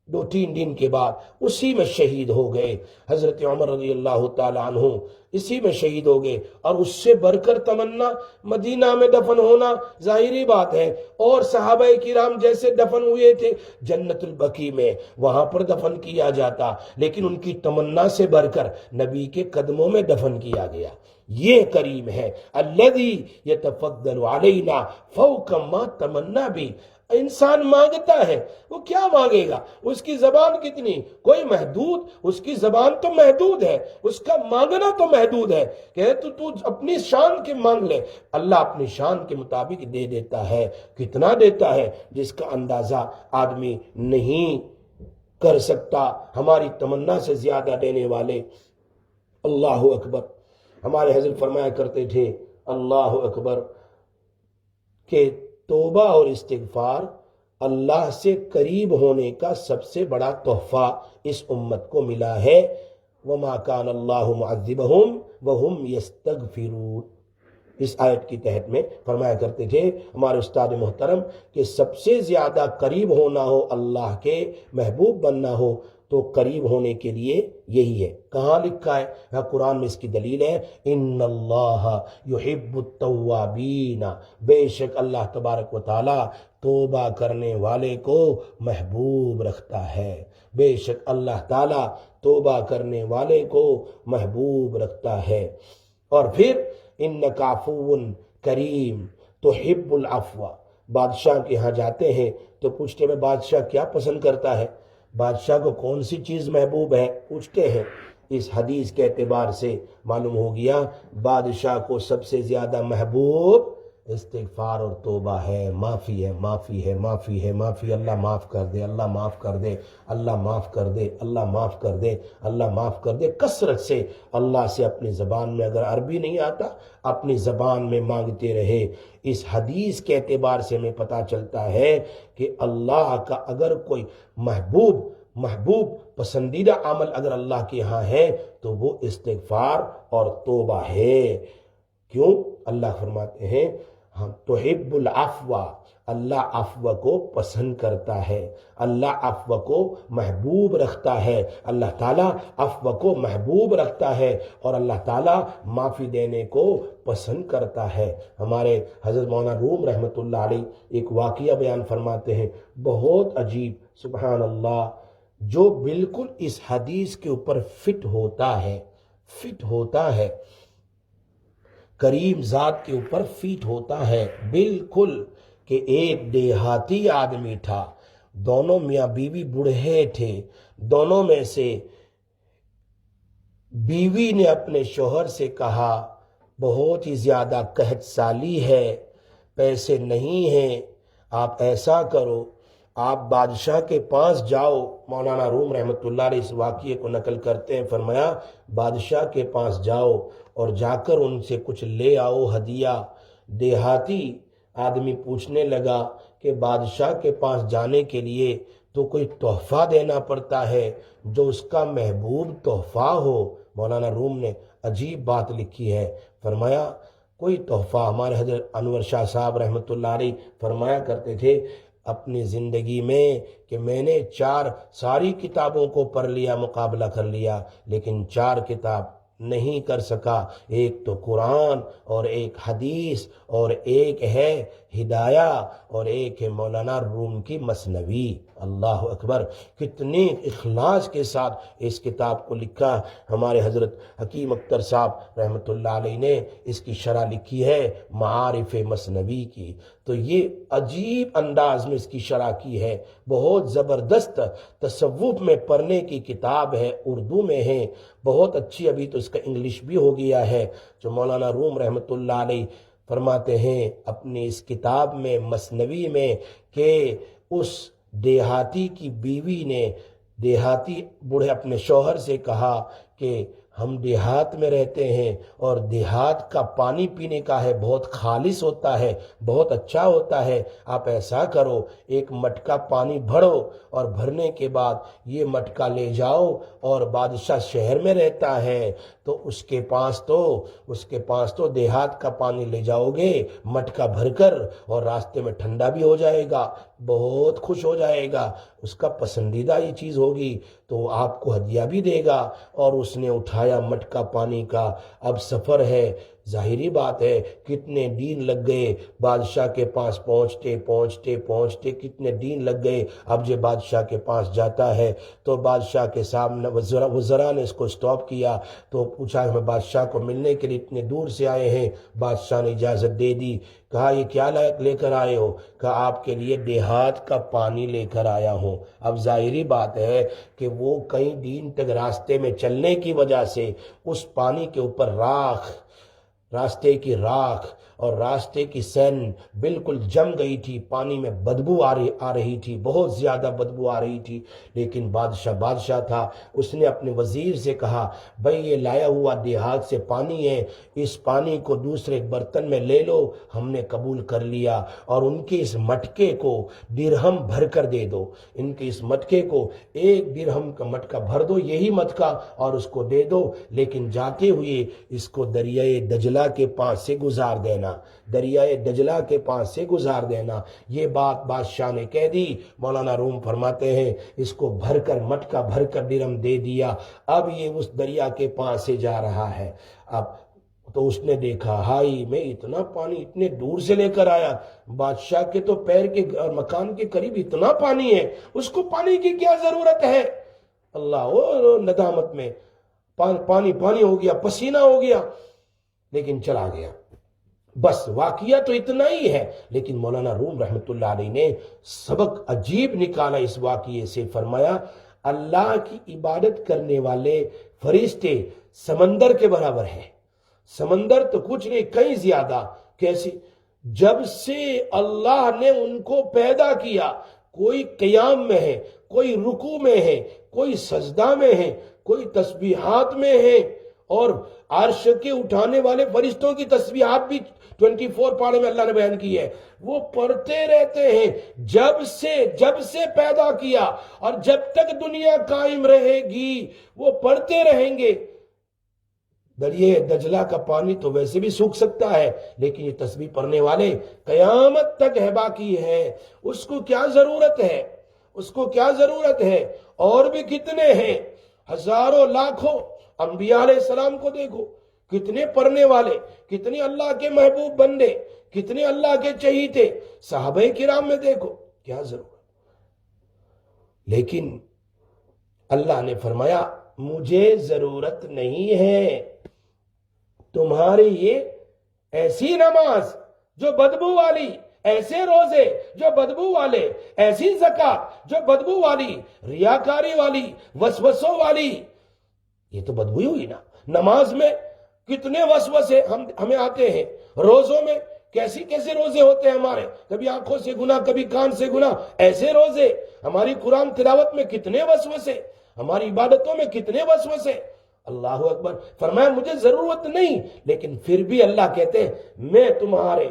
2-3 دن کے بعد اسی میں شہید ہو گئے۔ حضرت عمر رضی اللہ تعالیٰ عنہ اسی میں شہید ہو گئے، اور اس سے بڑھ کر تمنا مدینہ میں دفن ہونا ظاہری بات ہے، اور صحابہ کرام جیسے دفن ہوئے تھے جنت البقیع میں، وہاں پر دفن کیا جاتا، لیکن ان کی تمنا سے بڑھ کر نبی کے قدموں میں دفن کیا گیا۔ یہ کریم ہے الذی یتفضل علینا فوق ما تمنا بھی، انسان مانگتا ہے، وہ کیا مانگے گا؟ اس کی زبان کتنی؟ کوئی محدود، اس کی زبان تو محدود ہے، اس کا مانگنا تو محدود ہے کہ تو اپنی شان کے مانگ لے۔ اللہ اپنی شان کے مطابق دے دیتا ہے، کتنا دیتا ہے جس کا اندازہ آدمی نہیں کر سکتا۔ ہماری تمنا سے زیادہ دینے والے۔ اللہ اکبر۔ ہمارے حضرت فرمایا کرتے تھے اللہ اکبر کہ توبہ اور استغفار اللہ سے قریب ہونے کا سب سے بڑا تحفہ اس امت کو ملا ہے۔ وَمَا كَانَ اللَّهُ مُعَذِّبَهُمْ وَهُمْ يَسْتَغْفِرُونَ۔ اس آیت کی تحت میں فرمایا کرتے تھے ہمارے استاد محترم کہ سب سے زیادہ قریب ہونا ہو، اللہ کے محبوب بننا ہو، تو قریب ہونے کے لیے یہی ہے۔ کہاں لکھا ہے؟ قرآن میں اس کی دلیل ہے، ان اللہ یحب التوابین، بے شک اللہ تبارک و تعالی توبہ کرنے والے کو محبوب رکھتا ہے، بے شک اللہ تعالی توبہ کرنے والے کو محبوب رکھتا ہے۔ اور پھر انک عفو کریم تحب العفو، بادشاہ کے ہاں جاتے ہیں تو پوچھتے ہیں بادشاہ کیا پسند کرتا ہے، بادشاہ کو کون سی چیز محبوب ہے، پوچھتے ہیں۔ اس حدیث کے اعتبار سے معلوم ہو گیا بادشاہ کو سب سے زیادہ محبوب استغفار اور توبہ ہے، معافی ہے، معافی ہے، معافی ہے، معافی۔ اللہ معاف کر دے، اللہ معاف کر دے، اللہ معاف کر دے، اللہ معاف کر دے، اللہ معاف کر دے۔ کثرت سے اللہ سے اپنی زبان میں، اگر عربی نہیں آتا اپنی زبان میں مانگتے رہے۔ اس حدیث کے اعتبار سے ہمیں پتہ چلتا ہے کہ اللہ کا اگر کوئی محبوب پسندیدہ عمل اگر اللہ کے ہاں ہے تو وہ استغفار اور توبہ ہے۔ کیوں؟ اللہ فرماتے ہیں ہم تحب العفو، اللہ عفو کو پسند کرتا ہے، اللہ عفو کو محبوب رکھتا ہے، اللہ تعالیٰ عفو کو محبوب رکھتا ہے اور اللہ تعالیٰ معافی دینے کو پسند کرتا ہے۔ ہمارے حضرت مولانا روم رحمۃ اللہ علیہ ایک واقعہ بیان فرماتے ہیں، بہت عجیب، سبحان اللہ، جو بالکل اس حدیث کے اوپر فٹ ہوتا ہے، کریم ذات کے اوپر فٹ ہوتا ہے بالکل، کہ ایک دیہاتی آدمی تھا، دونوں میاں بیوی بوڑھے تھے، دونوں میں سے بیوی نے اپنے شوہر سے کہا بہت ہی زیادہ قحط سالی ہے، پیسے نہیں ہیں، آپ ایسا کرو آپ بادشاہ کے پاس جاؤ۔ مولانا روم رحمۃ اللہ علیہ اس واقعے کو نقل کرتے ہیں، فرمایا بادشاہ کے پاس جاؤ اور جا کر ان سے کچھ لے آؤ ہدیہ۔ دیہاتی آدمی پوچھنے لگا کہ بادشاہ کے پاس جانے کے لیے تو کوئی تحفہ دینا پڑتا ہے جو اس کا محبوب تحفہ ہو۔ مولانا روم نے عجیب بات لکھی ہے، فرمایا کوئی تحفہ، ہمارے حضرت انور شاہ صاحب رحمۃ اللہ علیہ فرمایا کرتے تھے اپنی زندگی میں کہ میں نے ساری کتابوں کو پڑھ لیا، مقابلہ کر لیا، لیکن 4 کتاب نہیں کر سکا، ایک تو قرآن اور ایک حدیث اور ایک ہے ہدایہ اور ایک ہے مولانا روم کی مثنوی۔ اللہ اکبر، کتنے اخلاص کے ساتھ اس کتاب کو لکھا۔ ہمارے حضرت حکیم اختر صاحب رحمۃ اللہ علیہ نے اس کی شرح لکھی ہے معارف مثنوی کی، تو یہ عجیب انداز میں اس کی شرح کی ہے، بہت زبردست تصوف میں پڑھنے کی کتاب ہے، اردو میں ہے، بہت اچھی، ابھی تو اس کا انگلش بھی ہو گیا ہے، جو مولانا روم رحمۃ اللہ علیہ فرماتے ہیں اپنی اس کتاب میں مثنوی میں کہ اس دیہاتی کی بیوی نے، دیہاتی بوڑھے اپنے شوہر سے کہا کہ ہم دیہات میں رہتے ہیں اور دیہات کا پانی پینے کا ہے، بہت خالص ہوتا ہے، بہت اچھا ہوتا ہے، آپ ایسا کرو ایک مٹکا پانی بھرو اور بھرنے کے بعد یہ مٹکا لے جاؤ، اور بادشاہ شہر میں رہتا ہے تو اس کے پاس تو دیہات کا پانی لے جاؤ گے مٹکا بھر کر، اور راستے میں ٹھنڈا بھی ہو جائے گا، بہت خوش ہو جائے گا، اس کا پسندیدہ یہ چیز ہوگی تو آپ کو ہدیہ بھی دے گا۔ اور اس نے اٹھایا مٹکا پانی کا، اب سفر ہے، ظاہری بات ہے کتنے دن لگ گئے بادشاہ کے پاس پہنچتے کتنے دن لگ گئے۔ اب جب بادشاہ کے پاس جاتا ہے تو بادشاہ کے سامنے وزراء نے اس کو سٹاپ کیا تو پوچھا ہمیں بادشاہ کو ملنے کے لیے اتنے دور سے آئے ہیں۔ بادشاہ نے اجازت دے دی۔ کہا یہ کیا لے کر آئے ہو؟ کہا آپ کے لیے دیہات کا پانی لے کر آیا ہوں۔ اب ظاہری بات ہے کہ وہ کئی دن تک راستے میں چلنے کی وجہ سے اس پانی کے اوپر راستے کی راکھ اور راستے کی سین بالکل جم گئی تھی، پانی میں بدبو آ رہی تھی، بہت زیادہ بدبو آ رہی تھی۔ لیکن بادشاہ تھا، اس نے اپنے وزیر سے کہا بھئی یہ لایا ہوا دیہات سے پانی ہے، اس پانی کو دوسرے برتن میں لے لو۔ ہم نے قبول کر لیا اور ان کے اس مٹکے کو درہم بھر کر دے دو، ان کے اس مٹکے کو 1 درہم کا مٹکا بھر دو، یہی مٹکا، اور اس کو دے دو، لیکن جاتے ہوئے اس کو دریائے دجلہ کے پاس سے گزار دینا، دریائے دجلہ کے پاس سے گزار دینا۔ یہ بات بادشاہ نے کہہ دی۔ مولانا روم فرماتے ہیں اس کو مٹکا بھر کر درہم دے دیا۔ اب یہ اس دریا کے پاس سے جا رہا ہے۔ اب تو اس نے دیکھا ہائی میں اتنا پانی اتنے دور سے لے کر آیا، بادشاہ کے تو پیر کے اور مکان کے قریب اتنا پانی ہے، اس کو پانی کی کیا ضرورت ہے؟ اللہ وہ ندامت میں پانی ہو گیا، پسینہ ہو گیا، لیکن چلا گیا۔ بس واقعہ تو اتنا ہی ہے، لیکن مولانا روم رحمت اللہ علیہ نے سبق عجیب نکالا اس واقعے سے۔ فرمایا اللہ کی عبادت کرنے والے فرشتے سمندر کے برابر ہیں۔ سمندر تو کچھ نہیں، کہیں زیادہ۔ کیسے؟ جب سے اللہ نے ان کو پیدا کیا، کوئی قیام میں ہے، کوئی رکوع میں ہے، کوئی سجدہ میں ہے، کوئی تسبیحات میں ہے، اور عرش کے اٹھانے والے فرشتوں کی تسبیحات بھی 24 پارے میں اللہ نے بیان کی ہے، وہ پڑھتے رہتے ہیں جب سے پیدا کیا، اور جب تک دنیا قائم رہے گی وہ پڑھتے رہیں گے۔ دریائے دجلہ کا پانی تو ویسے بھی سوکھ سکتا ہے، لیکن یہ تسبیح پڑھنے والے قیامت تک ہے باقی ہے۔ اس کو کیا ضرورت ہے؟ اس کو کیا ضرورت ہے؟ اور بھی کتنے ہیں، ہزاروں لاکھوں انبیاء علیہ السلام کو دیکھو، کتنے پڑھنے والے، کتنے اللہ کے محبوب بندے، کتنے اللہ کے چہیتے، صحابہ کرام میں دیکھو، کیا ضرورت؟ لیکن اللہ نے فرمایا مجھے ضرورت نہیں ہے تمہاری یہ ایسی نماز جو بدبو والی، ایسے روزے جو بدبو والے، ایسی زکات جو بدبو والی، ریاکاری والی، وسوسوں والی۔ یہ تو بدبو ہی ہوئی نا۔ نماز میں کتنے وسوسے ہمیں آتے ہیں، روزوں میں کیسے روزے ہوتے ہیں ہمارے، کبھی آنکھوں سے گناہ، کبھی کان سے گناہ، ایسے روزے۔ ہماری قرآن تلاوت میں کتنے وسوسے، ہماری عبادتوں میں کتنے وسوسے۔ اللہ اکبر۔ فرمایا مجھے ضرورت نہیں، لیکن پھر بھی اللہ کہتے ہیں میں تمہارے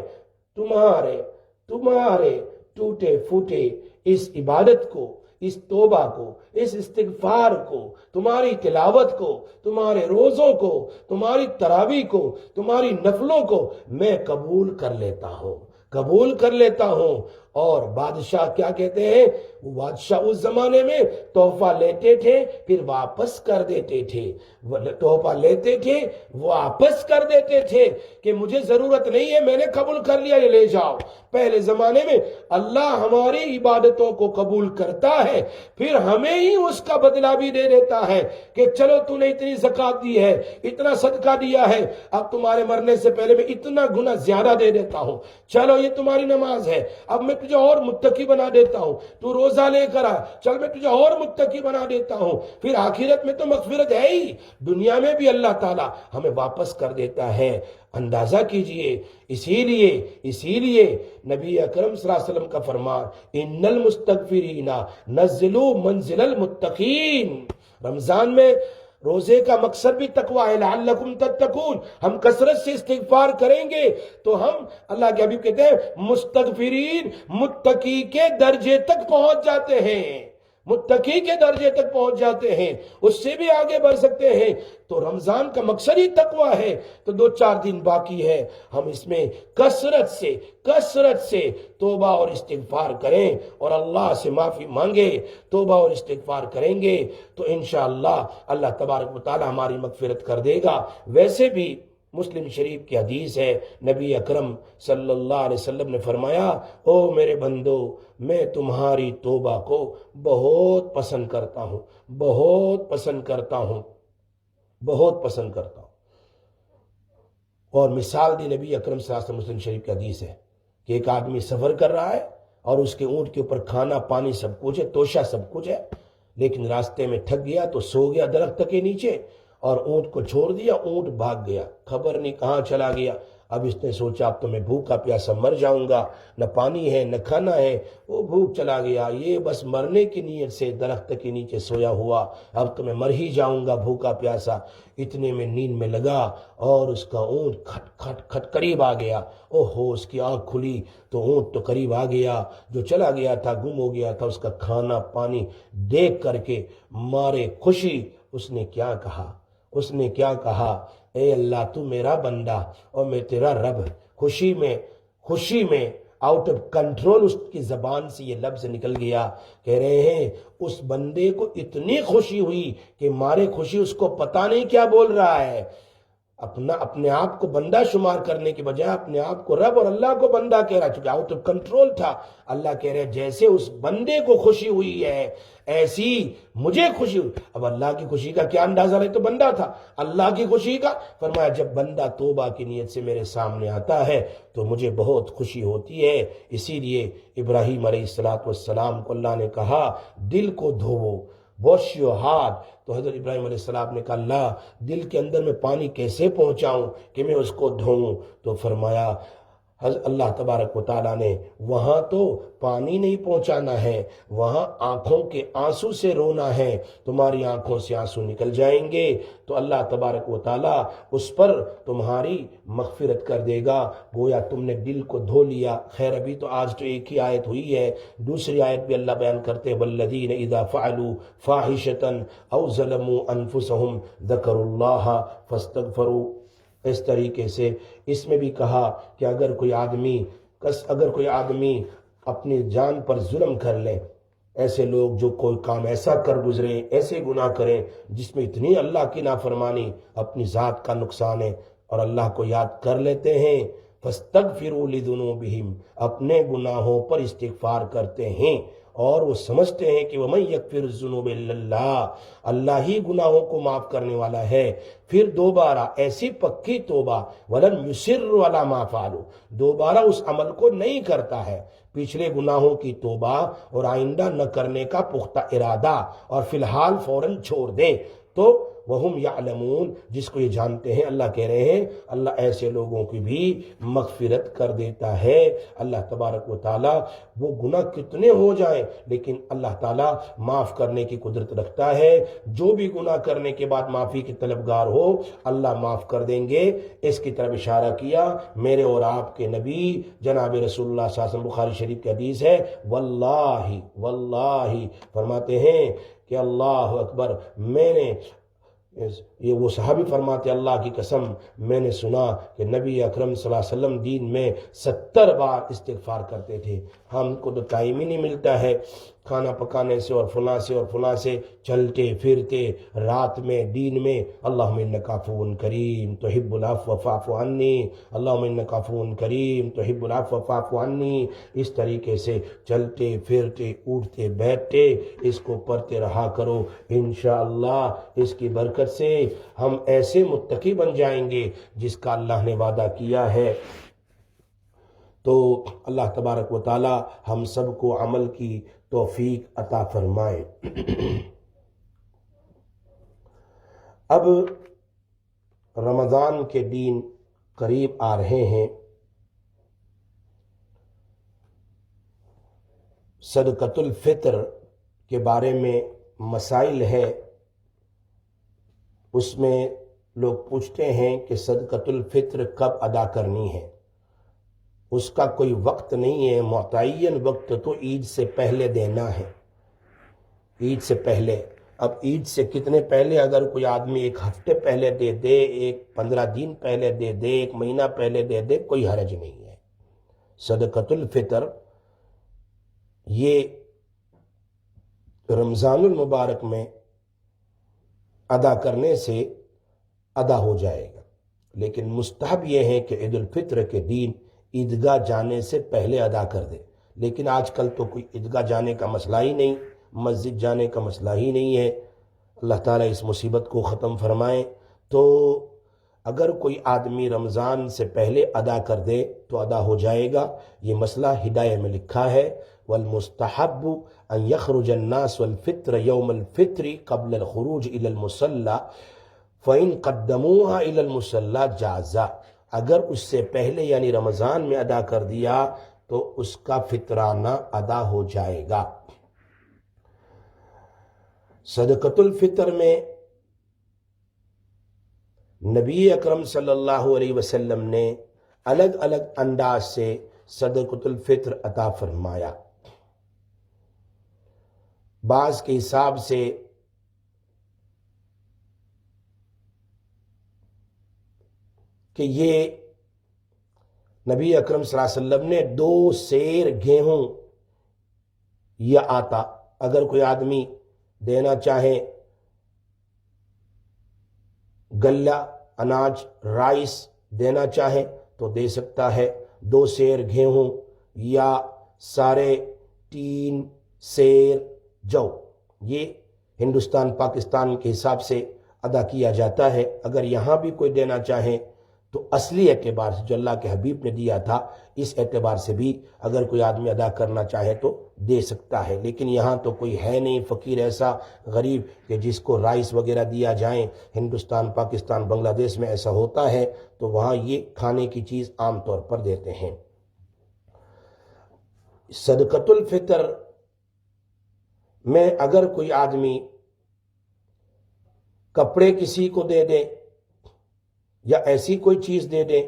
ٹوٹے پھوٹے اس عبادت کو، اس توبہ کو، اس استغفار کو، تمہاری تلاوت کو، تمہارے روزوں کو، تمہاری تراویح کو، تمہاری نفلوں کو میں قبول کر لیتا ہوں۔ اور بادشاہ کیا کہتے ہیں؟ وہ بادشاہ اس زمانے میں تحفہ لیتے تھے پھر واپس کر دیتے تھے، تحفہ لیتے تھے واپس کر دیتے تھے کہ مجھے ضرورت نہیں ہے، میں نے قبول کر لیا، یہ لے جاؤ۔ پہلے زمانے میں اللہ ہماری عبادتوں کو قبول کرتا ہے، پھر ہمیں ہی اس کا بدلہ بھی دے دیتا ہے کہ چلو تو نے اتنی زکات دی ہے، اتنا صدقہ دیا ہے، اب تمہارے مرنے سے پہلے میں اتنا گناہ زیادہ دے دیتا ہوں، چلو یہ تمہاری نماز ہے، اب میں تجھے اور متقی بنا دیتا ہوں، تو روزہ لے کر آ، چل میں تجھے اور متقی بنا دیتا ہوں۔ پھر آخرت میں تو مغفرت ہے ہی، دنیا میں بھی اللہ تعالی ہمیں واپس کر دیتا ہے۔ اندازہ کیجئے، اسی لیے نبی اکرم صلی اللہ علیہ وسلم کا فرمان ان المستغفرین نزلوا منزل المتقین۔ رمضان میں روزے کا مقصد بھی تقوی ہے، لعلکم تتقون۔ ہم کثرت سے استغفار کریں گے تو ہم، اللہ کے حبیب کہتے ہیں، مستغفرین متقی کے درجے تک پہنچ جاتے ہیں، متقی کے درجے تک پہنچ جاتے ہیں، اس سے بھی آگے بڑھ سکتے ہیں۔ تو رمضان کا مقصد ہی تقوی ہے، تو 2-4 دن باقی ہے، ہم اس میں کثرت سے توبہ اور استغفار کریں اور اللہ سے معافی مانگے، توبہ اور استغفار کریں گے تو انشاءاللہ اللہ تبارک و تعالی ہماری مغفرت کر دے گا۔ ویسے بھی مسلم شریف کی حدیث ہے، نبی اکرم صلی اللہ علیہ وسلم نے فرمایا، او میرے بندو، میں تمہاری توبہ کو بہت پسند کرتا ہوں، بہت پسند کرتا ہوں، بہت پسند کرتا ہوں۔ اور مثال دی نبی اکرم صلی اللہ علیہ وسلم، مسلم شریف کی حدیث ہے کہ ایک آدمی سفر کر رہا ہے اور اس کے اونٹ کے اوپر کھانا پانی سب کچھ ہے، توشہ سب کچھ ہے، لیکن راستے میں تھک گیا تو سو گیا درخت کے نیچے اور اونٹ کو چھوڑ دیا، اونٹ بھاگ گیا، خبر نہیں کہاں چلا گیا۔ اب اس نے سوچا اب تو میں بھوکا پیاسا مر جاؤں گا، نہ پانی ہے نہ کھانا ہے، وہ بھوک چلا گیا، یہ بس مرنے کی نیت سے درخت کے نیچے سویا ہوا، اب تو میں مر ہی جاؤں گا بھوکا پیاسا۔ اتنے میں نیند میں لگا اور اس کا اونٹ کھٹ کھٹ کھٹ قریب آ گیا، اوہو اس کی آنکھ کھلی تو اونٹ تو قریب آ گیا، جو چلا گیا تھا گم ہو گیا تھا، اس کا کھانا پانی دیکھ کر کے مارے خوشی اس نے کیا کہا، اس نے کیا کہا، اے اللہ تو میرا بندہ اور میں تیرا رب۔ خوشی میں آؤٹ آف کنٹرول اس کی زبان سے یہ لفظ نکل گیا، کہہ رہے ہیں اس بندے کو اتنی خوشی ہوئی کہ مارے خوشی اس کو پتہ نہیں کیا بول رہا ہے، اپنے آپ کو بندہ شمار کرنے کے بجائے اپنے آپ کو رب اور اللہ کو بندہ کہہ رہا، چونکہ آؤٹ آف کنٹرول تھا۔ اللہ کہہ رہے جیسے اس بندے کو خوشی ہوئی ہے ایسی مجھے خوشی ہوئی۔ اب اللہ کی خوشی کا کیا اندازہ ہے، تو بندہ تھا، اللہ کی خوشی کا فرمایا جب بندہ توبہ کی نیت سے میرے سامنے آتا ہے تو مجھے بہت خوشی ہوتی ہے۔ اسی لیے ابراہیم علیہ السلام کو اللہ نے کہا دل کو دھوو، واش یور ہارٹ، تو حضرت ابراہیم علیہ السلام نے کہا اللہ دل کے اندر میں پانی کیسے پہنچاؤں کہ میں اس کو دھوؤں، تو فرمایا اللہ تبارک و تعالیٰ نے وہاں تو پانی نہیں پہنچانا ہے، وہاں آنکھوں کے آنسو سے رونا ہے، تمہاری آنکھوں سے آنسو نکل جائیں گے تو اللہ تبارک و تعالیٰ اس پر تمہاری مغفرت کر دے گا، گویا تم نے دل کو دھو لیا۔ خیر ابھی تو آج تو ایک ہی آیت ہوئی ہے، دوسری آیت بھی اللہ بیان کرتے ہیں والذین اذا فعلوا فاحشۃ او ظلموا انفسهم ذکروا اللہ فاستغفروا۔ اس طریقے سے اس میں بھی کہا کہ اگر کوئی آدمی اپنی جان پر ظلم کر لے، ایسے لوگ جو کوئی کام ایسا کر گزرے، ایسے گناہ کریں جس میں اتنی اللہ کی نافرمانی، اپنی ذات کا نقصان ہے اور اللہ کو یاد کر لیتے ہیں، فاستغفروا لذنوبہم، اپنے گناہوں پر استغفار کرتے ہیں اور وہ سمجھتے ہیں کہ وَمَن يَغْفِرُ الذُّنُوبَ إِلَّا اللَّهُ، اللہ ہی گناہوں کو معاف کرنے والا ہے۔ پھر دوبارہ ایسی پکی توبہ وَلَمْ يُصِرُّوا عَلَىٰ مَا فَعَلُوا، دوبارہ اس عمل کو نہیں کرتا ہے، پچھلے گناہوں کی توبہ اور آئندہ نہ کرنے کا پختہ ارادہ، اور فی الحال فوراً چھوڑ دیں تو وَهُمْ يَعْلَمُونَ، جس کو یہ جانتے ہیں، اللہ کہہ رہے ہیں اللہ ایسے لوگوں کی بھی مغفرت کر دیتا ہے۔ اللہ تبارک و تعالیٰ وہ گناہ کتنے ہو جائیں لیکن اللہ تعالیٰ معاف کرنے کی قدرت رکھتا ہے، جو بھی گناہ کرنے کے بعد معافی کے طلبگار ہو اللہ معاف کر دیں گے۔ اس کی طرف اشارہ کیا میرے اور آپ کے نبی جناب رسول اللہ صلی اللہ علیہ وسلم، بخاری شریف کی حدیث ہے، واللہ فرماتے ہیں کہ اللہ اکبر، میں نے یہ وہ صحابی فرماتے اللہ کی قسم میں نے سنا کہ نبی اکرم صلی اللہ علیہ وسلم دین میں 70 بار استغفار کرتے تھے۔ ہم کو تو ٹائم ہی نہیں ملتا ہے، کھانا پکانے سے اور فلاں سے چلتے پھرتے رات میں دین میں اللہم انک عفو کریم تحب العفو فاعف عنی، اللہم انک عفو کریم تحب العفو فاعف عنی، اس طریقے سے چلتے پھرتے اٹھتے بیٹھتے اس کو پڑھتے رہا کرو، انشاءاللہ اس کی برکت سے ہم ایسے متقی بن جائیں گے جس کا اللہ نے وعدہ کیا ہے۔ تو اللہ تبارک و تعالی ہم سب کو عمل کی توفیق عطا فرمائے۔ اب رمضان کے دن قریب آ رہے ہیں، صدقۃ الفطر کے بارے میں مسائل ہے، اس میں لوگ پوچھتے ہیں کہ صدقۃ الفطر کب ادا کرنی ہے، اس کا کوئی وقت نہیں ہے، متعین وقت تو عید سے پہلے دینا ہے، عید سے پہلے۔ اب عید سے کتنے پہلے، اگر کوئی آدمی ایک ہفتے پہلے دے دے، ایک 15 دن پہلے دے دے، ایک مہینہ پہلے دے دے، کوئی حرج نہیں ہے۔ صدقۃ الفطر یہ رمضان المبارک میں ادا کرنے سے ادا ہو جائے گا، لیکن مستحب یہ ہے کہ عید الفطر کے دن عیدگاہ جانے سے پہلے ادا کر دے. لیکن آج کل تو کوئی عیدگاہ جانے کا مسئلہ ہی نہیں، مسجد جانے کا مسئلہ ہی نہیں ہے. اللہ تعالیٰ اس مصیبت کو ختم فرمائے. تو اگر کوئی آدمی رمضان سے پہلے ادا کر دے تو ادا ہو جائے گا. یہ مسئلہ ہدایہ میں لکھا ہے، والمستحب ان يخرج الناس والفطر يوم الفطر قبل الخروج الى المصلى فإن قدموها الى المصلى جاز. اگر اس سے پہلے یعنی رمضان میں ادا کر دیا تو اس کا فطرانہ ادا ہو جائے گا. صدقۃ الفطر میں نبی اکرم صلی اللہ علیہ وسلم نے الگ الگ انداز سے صدقۃ الفطر عطا فرمایا. بعض کے حساب سے کہ یہ نبی اکرم صلی اللہ علیہ وسلم نے 2 سیر گیہوں یا آٹا، اگر کوئی آدمی دینا چاہے گلہ اناج رائس دینا چاہے تو دے سکتا ہے. 2 سیر گیہوں یا 3.5 سیر جو، یہ ہندوستان پاکستان کے حساب سے ادا کیا جاتا ہے. اگر یہاں بھی کوئی دینا چاہے تو اصلی اعتبار سے جو اللہ کے حبیب نے دیا تھا اس اعتبار سے بھی اگر کوئی آدمی ادا کرنا چاہے تو دے سکتا ہے. لیکن یہاں تو کوئی ہے نہیں فقیر ایسا غریب کہ جس کو رائس وغیرہ دیا جائیں. ہندوستان پاکستان بنگلہ دیش میں ایسا ہوتا ہے تو وہاں یہ کھانے کی چیز عام طور پر دیتے ہیں. صدقۃ الفطر میں اگر کوئی آدمی کپڑے کسی کو دے دے یا ایسی کوئی چیز دے دے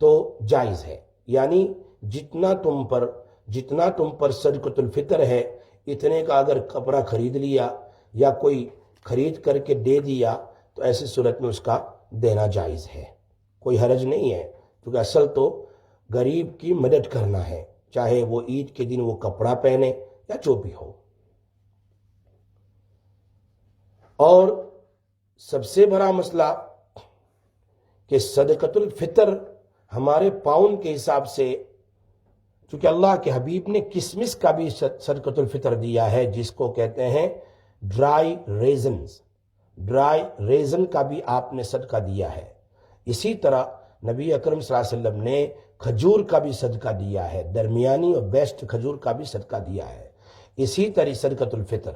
تو جائز ہے. یعنی جتنا تم پر صدقۃ الفطر ہے اتنے کا اگر کپڑا خرید لیا یا کوئی خرید کر کے دے دیا تو ایسی صورت میں اس کا دینا جائز ہے، کوئی حرج نہیں ہے. کیونکہ اصل تو غریب کی مدد کرنا ہے، چاہے وہ عید کے دن وہ کپڑا پہنے یا جو بھی ہو. اور سب سے بڑا مسئلہ کہ صدقۃ الفطر ہمارے پاؤنڈ کے حساب سے، چونکہ اللہ کے حبیب نے کسمس کا بھی صدقۃ الفطر دیا ہے جس کو کہتے ہیں ڈرائی ریزن کا بھی آپ نے صدقہ دیا ہے. اسی طرح نبی اکرم صلی اللہ علیہ وسلم نے کھجور کا بھی صدقہ دیا ہے، درمیانی اور بیسٹ کھجور کا بھی صدقہ دیا ہے. اسی طرح صدقۃ الفطر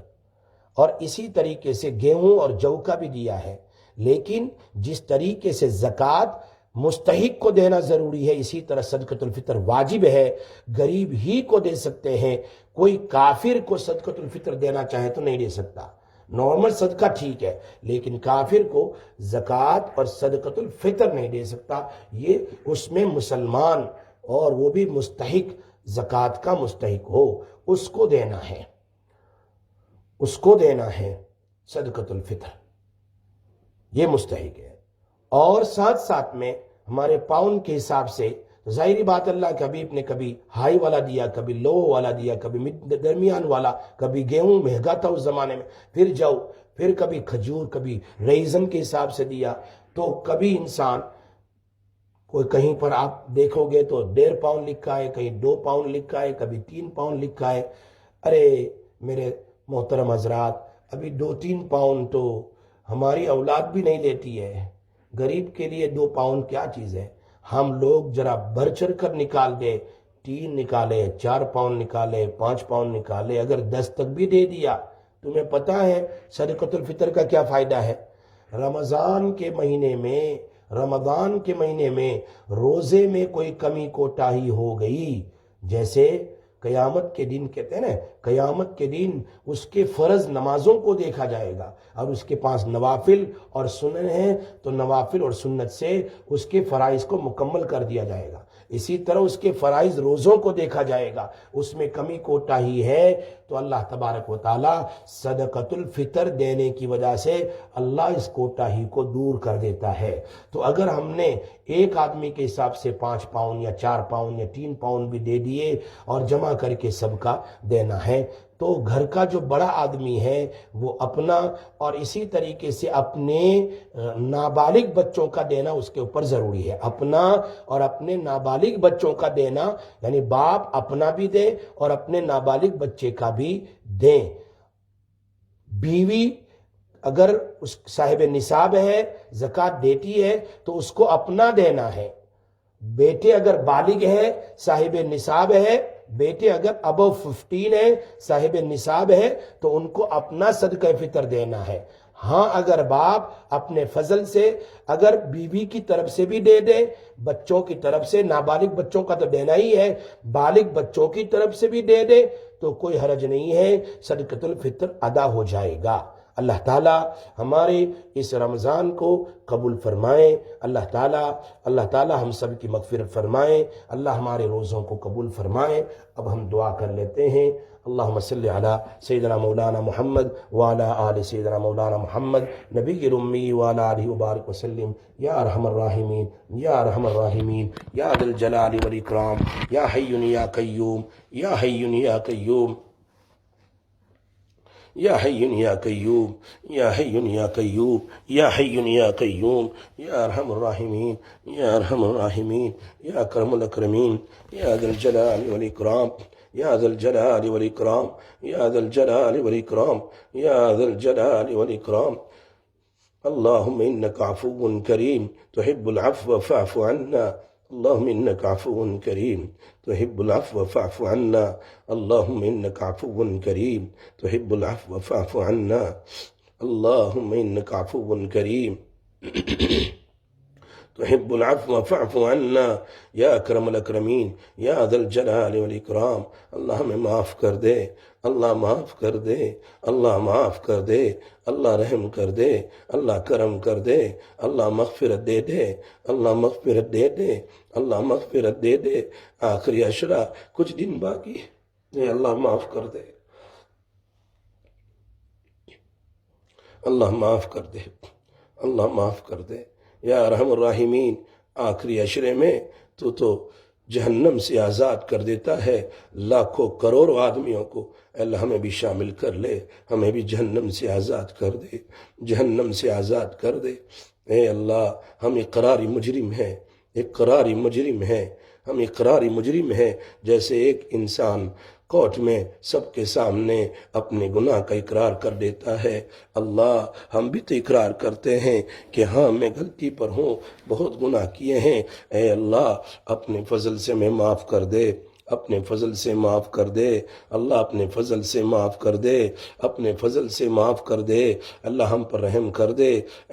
اور اسی طریقے سے گیہوں اور جو کا بھی دیا ہے. لیکن جس طریقے سے زکوٰۃ مستحق کو دینا ضروری ہے اسی طرح صدقۃ الفطر واجب ہے. غریب ہی کو دے سکتے ہیں، کوئی کافر کو صدقۃ الفطر دینا چاہے تو نہیں دے سکتا. نارمل صدقہ ٹھیک ہے لیکن کافر کو زکوٰۃ اور صدقۃ الفطر نہیں دے سکتا. یہ اس میں مسلمان اور وہ بھی مستحق زکوٰۃ کا مستحق ہو اس کو دینا ہے صدقۃ الفطر، یہ مستحق ہے. اور ساتھ میں ہمارے پاؤنڈ کے حساب سے ظاہری بات اللہ کے حبیب نے کبھی ہائی والا دیا، کبھی لو والا دیا، کبھی درمیان والا، کبھی گیہوں مہنگا تھا اس زمانے میں، پھر جو، پھر کبھی کھجور، کبھی ریزن کے حساب سے دیا. تو کبھی انسان کوئی کہیں پر آپ دیکھو گے تو 1.5 پاؤنڈ لکھا ہے، کہیں 2 پاؤنڈ لکھا ہے، کبھی 3 پاؤنڈ لکھا ہے. ارے میرے محترم حضرات، ابھی 2-3 پاؤنڈ تو ہماری اولاد بھی نہیں لیتی ہے. غریب کے لیے 2 پاؤنڈ کیا چیز ہے؟ ہم لوگ ذرا بڑھ چڑھ کر نکال دے، 3 نکالے، 4 پاؤنڈ نکالے، 5 پاؤنڈ نکالے، اگر 10 تک بھی دے دیا. تمہیں پتہ ہے صدقۃ الفطر کا کیا فائدہ ہے؟ رمضان کے مہینے میں روزے میں کوئی کمی کوتاہی ہو گئی، جیسے قیامت کے دن کہتے ہیں نا، قیامت کے دن اس کے فرض نمازوں کو دیکھا جائے گا اور اس کے پاس نوافل اور سنن ہیں تو نوافل اور سنت سے اس کے فرائض کو مکمل کر دیا جائے گا. اسی طرح اس کے فرائض روزوں کو دیکھا جائے گا، اس میں کمی کوتاہی ہے تو اللہ تبارک و تعالی صدقۃ الفطر دینے کی وجہ سے اللہ اس کوتاہی کو دور کر دیتا ہے. تو اگر ہم نے ایک آدمی کے حساب سے 5 پاؤنڈ یا 4 پاؤنڈ یا 3 پاؤنڈ بھی دے دیے اور جمع کر کے سب کا دینا ہے تو گھر کا جو بڑا آدمی ہے وہ اپنا اور اسی طریقے سے اپنے نابالغ بچوں کا دینا اس کے اوپر ضروری ہے. اپنا اور اپنے نابالغ بچوں کا دینا، یعنی باپ اپنا بھی دے اور اپنے نابالغ بچے کا بھی دیں. بیوی اگر اس صاحب نصاب ہے، زکوٰۃ دیتی ہے تو اس کو اپنا دینا ہے. بیٹے اگر بالغ ہے، صاحب نصاب ہے، بیٹے اگر ابو 15 ہے، صاحب نصاب ہے، تو ان کو اپنا صدقہ فطر دینا ہے. ہاں اگر باپ اپنے فضل سے اگر بیوی کی طرف سے بھی دے دے، بچوں کی طرف سے، نابالغ بچوں کا تو دینا ہی ہے، بالغ بچوں کی طرف سے بھی دے دے تو کوئی حرج نہیں ہے، صدقۃ الفطر ادا ہو جائے گا. اللہ تعالیٰ ہمارے اس رمضان کو قبول فرمائے. اللہ تعالیٰ ہم سب کی مغفرت فرمائے. اللہ ہمارے روزوں کو قبول فرمائے. اب ہم دعا کر لیتے ہیں. اللہم صلی علی سیدنا مولانا محمد وعلی آل سیدنا مولانا محمد نبی الامی وعلی آلہ وبارک وسلم. یا ارحم الراحمین یا ارحم الراحمین یا ذی الجلال والاکرام یا حی یا قیوم یا حی یا قیوم یا حی یا قیوم یا حی یا قیوم یا حی یا قیوم یا ارحم الراحمین یا ارحم الراحمین یا اکرم الاکرمین یا ذی الجلال والاکرام یا ذی الجلال والاکرام یا ذی الجلال والاکرام یا ذی الجلال والاکرام. اللهم إنك عفو كريم تحب العفو فاعف عنا. اللهم إنك عفو كريم تحب العفو فاعف عنا. اللهم إنك عفو كريم تحب العفو فاعف عنا. اللهم إنك عفو كريم تحب العفو فاعف عنا. یا اکرم الاکرمین یا ذی الجلال والاکرام. اللہ ہمیں معاف کر دے، اللہ معاف کر دے، اللہ معاف کر دے، اللہ رحم کر دے، اللہ کرم کر دے، اللہ مغفرت دے دے، اللہ مغفرت دے دے، اللہ مغفرت دے دے. آخری عشرہ کچھ دن باقی ہے، اللہ معاف کر دے، اللہ معاف کر دے، اللہ معاف کر دے. یا ارحم الراحمین، آخری عشرے میں تو جہنم سے آزاد کر دیتا ہے لاکھوں کروڑوں آدمیوں کو. اللہ ہمیں بھی شامل کر لے، ہمیں بھی جہنم سے آزاد کر دے، جہنم سے آزاد کر دے. اے اللہ، ہم اقراری مجرم ہیں، اقراری مجرم ہیں، ہم اقراری مجرم ہیں. جیسے ایک انسان کورٹ میں سب کے سامنے اپنے گناہ کا اقرار کر دیتا ہے، اللہ ہم بھی تو اقرار کرتے ہیں کہ ہاں میں غلطی پر ہوں، بہت گناہ کیے ہیں. اے اللہ اپنے فضل سے میں معاف کر دے، اپنے فضل سے معاف کر دے. اللہ اپنے فضل سے معاف کر دے، اپنے فضل سے معاف کر دے. اللہ ہم پر رحم کر دے،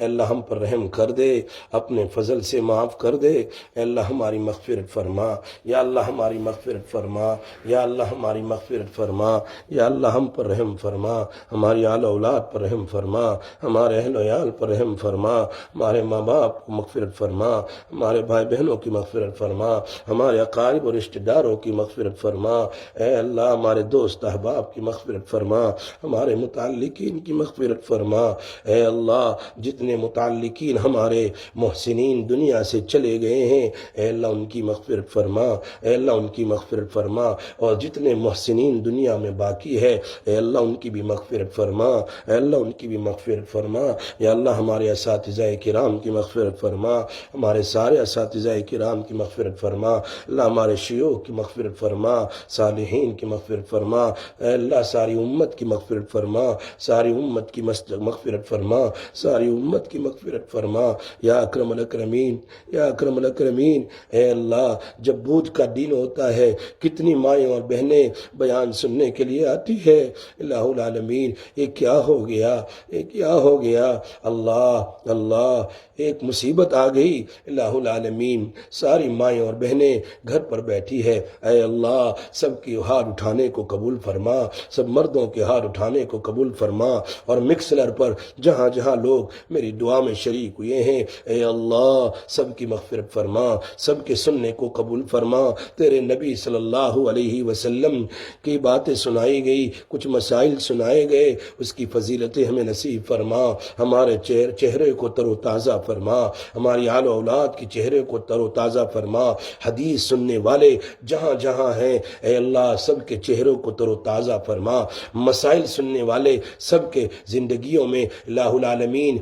اللہ ہم پر رحم کر دے، اپنے فضل سے معاف کر دے. اے اللہ ہماری مغفرت فرما، یا اللہ ہماری مغفرت فرما، یا اللہ ہماری مغفرت فرما. یا اللہ ہم پر رحم فرما، ہماری آل اولاد پر رحم فرما، ہمارے اہل و عیال پر رحم فرما، ہمارے ماں باپ کو مغفرت فرما، ہمارے بھائی بہنوں کی مغفرت فرما، ہمارے اقارب اور رشتہ داروں کی مغفرت فرما. اے اللہ ہمارے دوست احباب کی مغفرت فرما، ہمارے متعلقین کی مغفرت فرما. اے اللہ جتنے متعلقین ہمارے محسنین دنیا سے چلے گئے ہیں، اے اللہ ان کی مغفرت فرما، اے اللہ ان کی مغفرت فرما. اور جتنے محسنین دنیا میں باقی ہے، اے اللہ ان کی بھی مغفرت فرما، اے اللہ ان کی بھی مغفرت فرما. یا اللہ ہمارے اساتذہ کرام کی مغفرت فرما، ہمارے سارے اساتذہ کرام کی مغفرت فرما. اللہ ہمارے شیوخ کی مغفرت فرما، صالحین کی مغفرت فرما. اے اللہ ساری امت کی مغفرت فرما، ساری امت کی مغفرت فرما، ساری امت کی مغفرت فرما. یا اکرم الاکرمین، یا اکرم الاکرمین. اے اللہ جب بدھ کا دن ہوتا ہے کتنی مائیں اور بہنیں بیان سننے کے لیے آتی ہے. الہ العالمین یہ کیا ہو گیا، یہ کیا ہو گیا. اللہ اللہ ایک مصیبت آ گئی. الہ العالمین ساری مائیں اور بہنیں گھر پر بیٹھی ہے. اے اللہ سب کی ہار اٹھانے کو قبول فرما، سب مردوں کے ہار اٹھانے کو قبول فرما. اور مکسلر پر جہاں جہاں لوگ میری دعا میں شریک ہوئے ہیں، اے اللہ سب کی مغفرت فرما، سب کے سننے کو قبول فرما. تیرے نبی صلی اللہ علیہ وسلم کی باتیں سنائی گئی، کچھ مسائل سنائے گئے، اس کی فضیلتیں ہمیں نصیب فرما. ہمارے چہرے کو تر و تازہ فرما، ہماری آل و اولاد کے چہرے کو تر و تازہ فرما. حدیث سننے والے جہاں جہاں جہاں ہیں اے اللہ سب کے چہروں کو تر و تازہ فرما، مسائل سننے والے سب کے زندگیوں میں الہ العالمین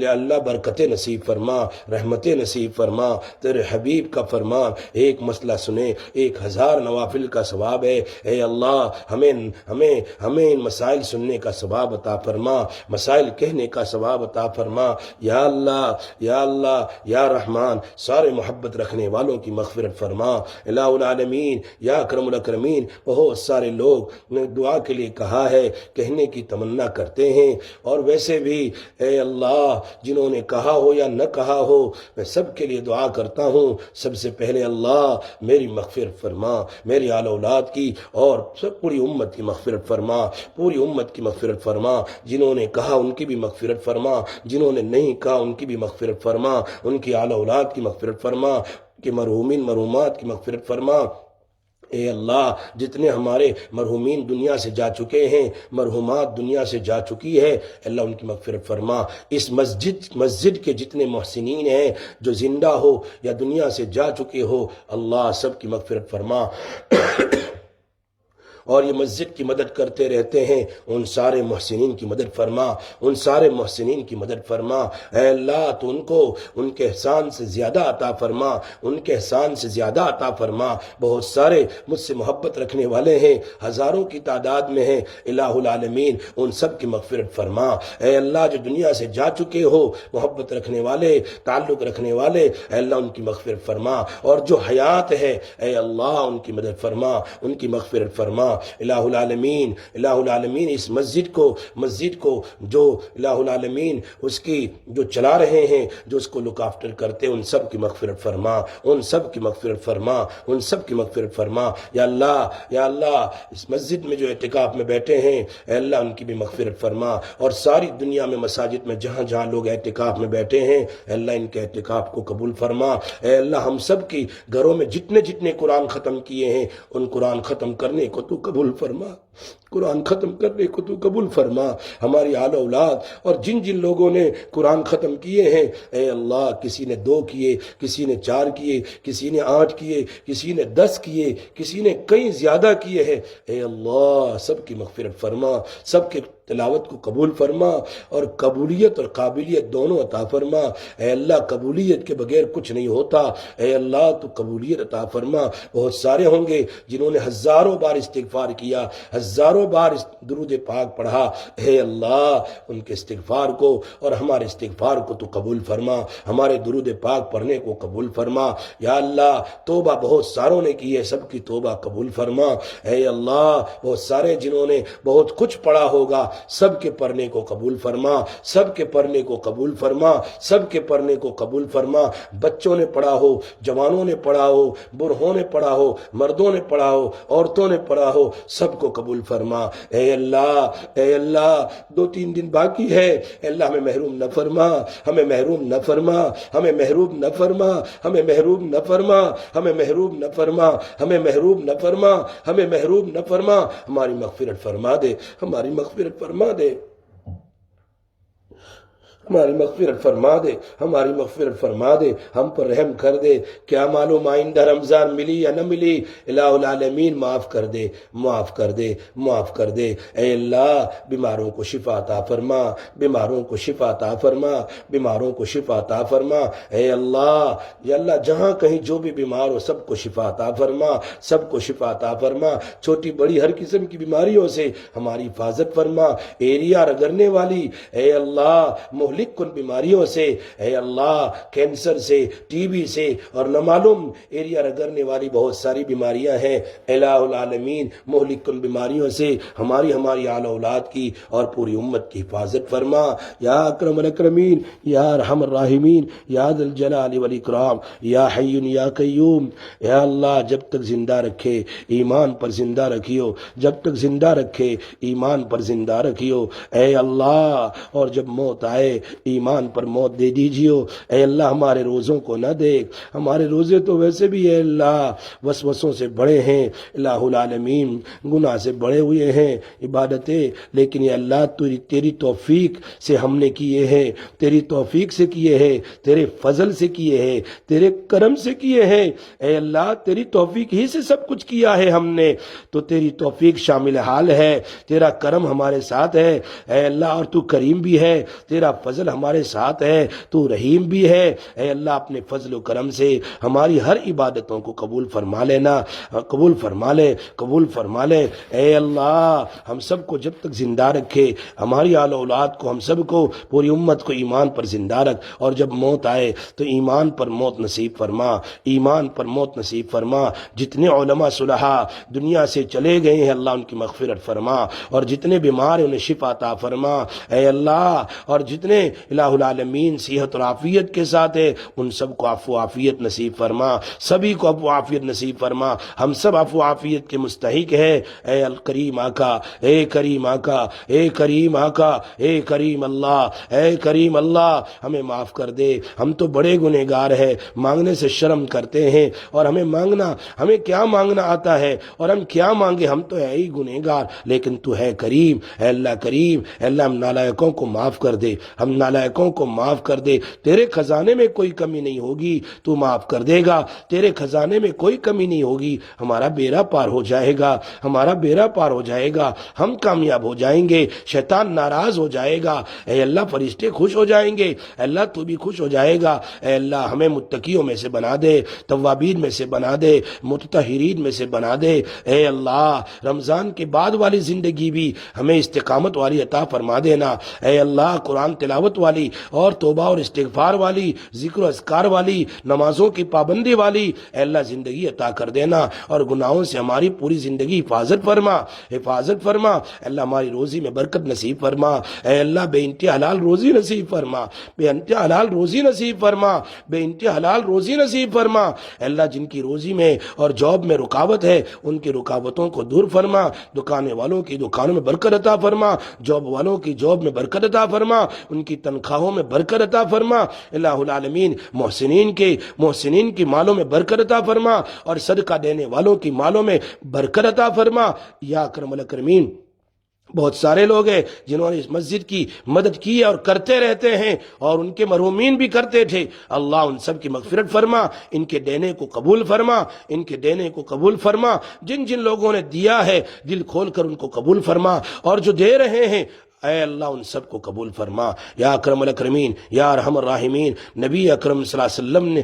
اللہ برکت نصیب فرما، رحمت نصیب فرما، تیرے حبیب کا فرمان ایک مسئلہ سنے 1000 نوافل کا ثواب ہے، اے اللہ ہمیں ان مسائل سننے کا ثواب عطا فرما، مسائل کہنے کا ثواب عطا فرما، یا اللہ یا اللہ یا رحمان سارے محبت رکھنے والوں کی مغفرت فرما، الہ العالمین یا اکرم الاکرمین بہت سارے لوگ نے دعا کے لیے کہا ہے، کہنے کی تمنا کرتے ہیں، اور ویسے بھی اے اللہ جنہوں نے کہا ہو یا نہ کہا ہو میں سب کے لیے دعا کرتا ہوں، سب سے پہلے اللہ میری مغفرت فرما، میری آل اولاد کی اور سب پوری امت کی مغفرت فرما، پوری امت کی مغفرت فرما، جنہوں نے کہا ان کی بھی مغفرت فرما، جنہوں نے نہیں کہا ان کی بھی مغفرت فرما، ان کی آل اولاد کی مغفرت فرما، کہ مرحومین مرحومات کی مغفرت فرما۔ اے اللہ جتنے ہمارے مرحومین دنیا سے جا چکے ہیں، مرحومات دنیا سے جا چکی ہے، اللہ ان کی مغفرت فرما۔ اس مسجد کے جتنے محسنین ہیں جو زندہ ہو یا دنیا سے جا چکے ہو، اللہ سب کی مغفرت فرما۔ اور یہ مسجد کی مدد کرتے رہتے ہیں، ان سارے محسنین کی مدد فرما، ان سارے محسنین کی مدد فرما۔ اے اللہ تو ان کو ان کے احسان سے زیادہ عطا فرما، ان کے احسان سے زیادہ عطا فرما۔ بہت سارے مجھ سے محبت رکھنے والے ہیں، ہزاروں کی تعداد میں ہیں، الہ العالمین ان سب کی مغفرت فرما۔ اے اللہ جو دنیا سے جا چکے ہو، محبت رکھنے والے، تعلق رکھنے والے، اے اللہ ان کی مغفرت فرما، اور جو حیات ہے اے اللہ ان کی مدد فرما، ان کی مغفرت فرما۔ الہ العالمین اس مسجد کو جو الہ العالمین اس کی جو چلا رہے ہیں، جو اس کو لک آفٹر کرتے ہیں، ان سب کی مغفرت فرما، ان سب کی مغفرت فرما، ان سب کی مغفرت فرما۔ یا اللہ اس مسجد میں جو اعتکاف میں بیٹھے ہیں اے اللہ ان کی بھی مغفرت فرما، اور ساری دنیا میں مساجد میں جہاں جہاں لوگ اعتکاف میں بیٹھے ہیں اے اللہ ان کے اعتکاف کو قبول فرما۔ اے اللہ ہم سب کی گھروں میں جتنے قرآن ختم کیے ہیں ان قرآن ختم کرنے کو تو قبول فرما، قرآن ختم کرنے کو تو قبول فرما۔ ہماری آل اولاد اور جن لوگوں نے قرآن ختم کیے ہیں اے اللہ، کسی نے 2 کیے، کسی نے 4 کیے، کسی نے 8 کیے، کسی نے 10 کیے، کسی نے کئی زیادہ کیے ہیں، اے اللہ سب کی مغفرت فرما، سب کے تلاوت کو قبول فرما، اور قبولیت اور قابلیت دونوں عطا فرما۔ اے اللہ قبولیت کے بغیر کچھ نہیں ہوتا، اے اللہ تو قبولیت عطا فرما۔ بہت سارے ہوں گے جنہوں نے ہزاروں بار استغفار کیا، ہزاروں بار درود پاک پڑھا، اے اللہ ان کے استغفار کو اور ہمارے استغفار کو تو قبول فرما، ہمارے درود پاک پڑھنے کو قبول فرما۔ یا اللہ توبہ بہت ساروں نے کی ہے، سب کی توبہ قبول فرما۔ اے اللہ بہت سارے جنہوں نے بہت کچھ پڑھا ہوگا سب کے پڑھنے کو قبول فرما، سب کے پڑھنے کو قبول فرما، سب کے پڑھنے کو قبول فرما۔ بچوں نے پڑھا ہو، جوانوں نے پڑھا ہو، بوڑھوں نے پڑھا ہو، مردوں نے پڑھا ہو، عورتوں نے پڑھا ہو، سب کو قبول فرما۔ اے اللہ 2-3 دن باقی ہے، اے اللہ ہمیں محروم نہ فرما، ہمیں محروم نہ فرما، ہمیں محروم نہ فرما، ہمیں محروم نہ فرما، ہمیں محروم نہ فرما، ہمیں محروم نہ فرما، ہمیں محروم نہ فرما۔ ہماری مغفرت فرما دے، ہماری مغفرت فرما دے، ہماری مغفرت فرما دے، ہماری مغفرت فرما دے، ہم پر رحم کر دے۔ کیا معلوم آئندہ رمضان ملی یا نہ ملی، الہ العالمین معاف کر دے، معاف کر دے، معاف کر دے۔ اے اللہ بیماروں کو شفا عطا فرما، بیماروں کو شفا عطا فرما، بیماروں کو شفا عطا فرما۔ اے اللہ یا اللہ جہاں کہیں جو بھی بیمار ہو سب کو شفا عطا فرما، سب کو شفا عطا فرما۔ چھوٹی بڑی ہر قسم کی بیماریوں سے ہماری حفاظت فرما۔ ایریا رگڑنے والی اے اللہ مہلک کن بیماریوں سے، اے اللہ کینسر سے، ٹی بی سے اور نہ معلوم ایریا رگڑنے والی بہت ساری بیماریاں ہیں، الہ العالمین مہلک کن بیماریوں سے ہماری آل اولاد کی اور پوری امت کی حفاظت فرما۔ یا اکرم الاکرمین، یا ارحم الراحمین، یا ذی الجلال والاکرام، یا حی یا قیوم۔ یا اللہ جب تک زندہ رکھے ایمان پر زندہ رکھیو، جب تک زندہ رکھے ایمان پر زندہ رکھیو، اے اللہ، اور جب موت آئے ایمان پر موت دے دیجیے۔ اے اللہ ہمارے روزوں کو نہ دیکھ، ہمارے روزے تو ویسے بھی اے اللہ وسوسوں سے بڑے ہیں، الہ العالمین گناہ سے بڑے ہوئے ہیں عبادتیں، لیکن اے اللہ تیری توفیق سے ہم نے کیے ہیں، تیری توفیق سے کیے ہیں، تیرے فضل سے کیے ہیں، تیرے کرم سے کیے ہیں۔ اے اللہ تیری توفیق ہی سے سب کچھ کیا ہے ہم نے، تو تیری توفیق شامل حال ہے، تیرا کرم ہمارے ساتھ ہے اے اللہ، اور تو کریم بھی ہے، تیرا فضل ہمارے ساتھ ہے، تو رحیم بھی ہے۔ اے اللہ اپنے فضل و کرم سے ہماری ہر عبادتوں کو قبول فرما لینا، قبول فرما لے، قبول فرما لے۔ اے اللہ ہم سب کو جب تک زندہ رکھے، ہماری آل اولاد کو، ہم سب کو، پوری امت کو ایمان پر زندہ رکھ، اور جب موت آئے تو ایمان پر موت نصیب فرما، ایمان پر موت نصیب فرما۔ جتنے علماء صلحاء دنیا سے چلے گئے ہیں اللہ ان کی مغفرت فرما، اور جتنے بیمار ہیں انہیں شفا عطا فرما اے اللہ، اور جتنے الہ العالمین صحت اور عافیت کے ساتھ ہے ان سب کو عفو عافیت نصیب فرما، سبھی کو عفو عافیت نصیب فرما۔ ہم سب عفو عافیت کے مستحق ہیں اے الکریم آقا، اے کریم آقا، اے کریم آقا، اے کریم اللہ، اے کریم اللہ ہمیں معاف کر دے۔ ہم تو بڑے گنہگار ہیں، مانگنے سے شرم کرتے ہیں، اور ہمیں کیا مانگنا آتا ہے، اور ہم کیا مانگے، ہم تو ہے ہی گنہگار، لیکن تو ہے کریم۔ اے اللہ کریم، اے اللہ ہم نالائقوں کو معاف کر دے، ہم نالائقوں کو معاف کر دے۔ تیرے خزانے میں کوئی کمی نہیں ہوگی، تو معاف کر دے گا، تیرے خزانے میں کوئی کمی نہیں ہوگی، ہمارا بیڑا پار ہو جائے گا، ہمارا بیڑا پار ہو جائے گا، ہم کامیاب ہو جائیں گے، شیطان ناراض ہو جائے گا، اے اللہ فرشتے خوش ہو جائیں گے، اے اللہ تو بھی خوش ہو جائے گا۔ اے اللہ ہمیں متقیوں میں سے بنا دے، توابین میں سے بنا دے، متطہرین میں سے بنا دے۔ اے اللہ رمضان کے بعد والی زندگی بھی ہمیں استقامت والی عطا فرما دینا۔ اے اللہ قرآن تلاوت والی اور توبہ اور استغفار والی، ذکر و اذکار والی، نمازوں کی پابندی والی اے اللہ زندگی عطا کر دینا، اور گناہوں سے ہماری پوری زندگی حفاظت فرما، حفاظت فرما۔ اے اللہ ہماری روزی میں برکت نصیب فرما، اے اللہ بے انتہا حلال روزی نصیب فرما، بے انتہا حلال روزی نصیب فرما، بے انتہا حلال روزی نصیب فرما۔ اے اللہ جن کی روزی میں اور جاب میں رکاوٹ ہے ان کی رکاوٹوں کو دور فرما، دکانے والوں کی دکانوں میں برکت عطا فرما، جاب والوں کی جاب میں برکت عطا فرما، ان کی تنخواہوں میں برکت عطا فرما۔ الہ العالمین محسنین کی مالوں میں برکت عطا فرما، اور صدقہ دینے والوں کی مالوں میں برکت عطا فرما یا اکرم الاکرمین۔ بہت سارے لوگ ہیں جنہوں نے اس مسجد کی مدد کی ہے اور کرتے رہتے ہیں، اور ان کے مرحومین بھی کرتے تھے، اللہ ان سب کی مغفرت فرما، ان کے دینے کو قبول فرما، ان کے دینے کو قبول فرما۔ جن جن لوگوں نے دیا ہے دل کھول کر ان کو قبول فرما، اور جو دے رہے ہیں اے اللہ ان سب کو قبول فرما یا اکرم الاکرمین یا ارحم الراحمین۔ نبی اکرم صلی اللہ علیہ وسلم نے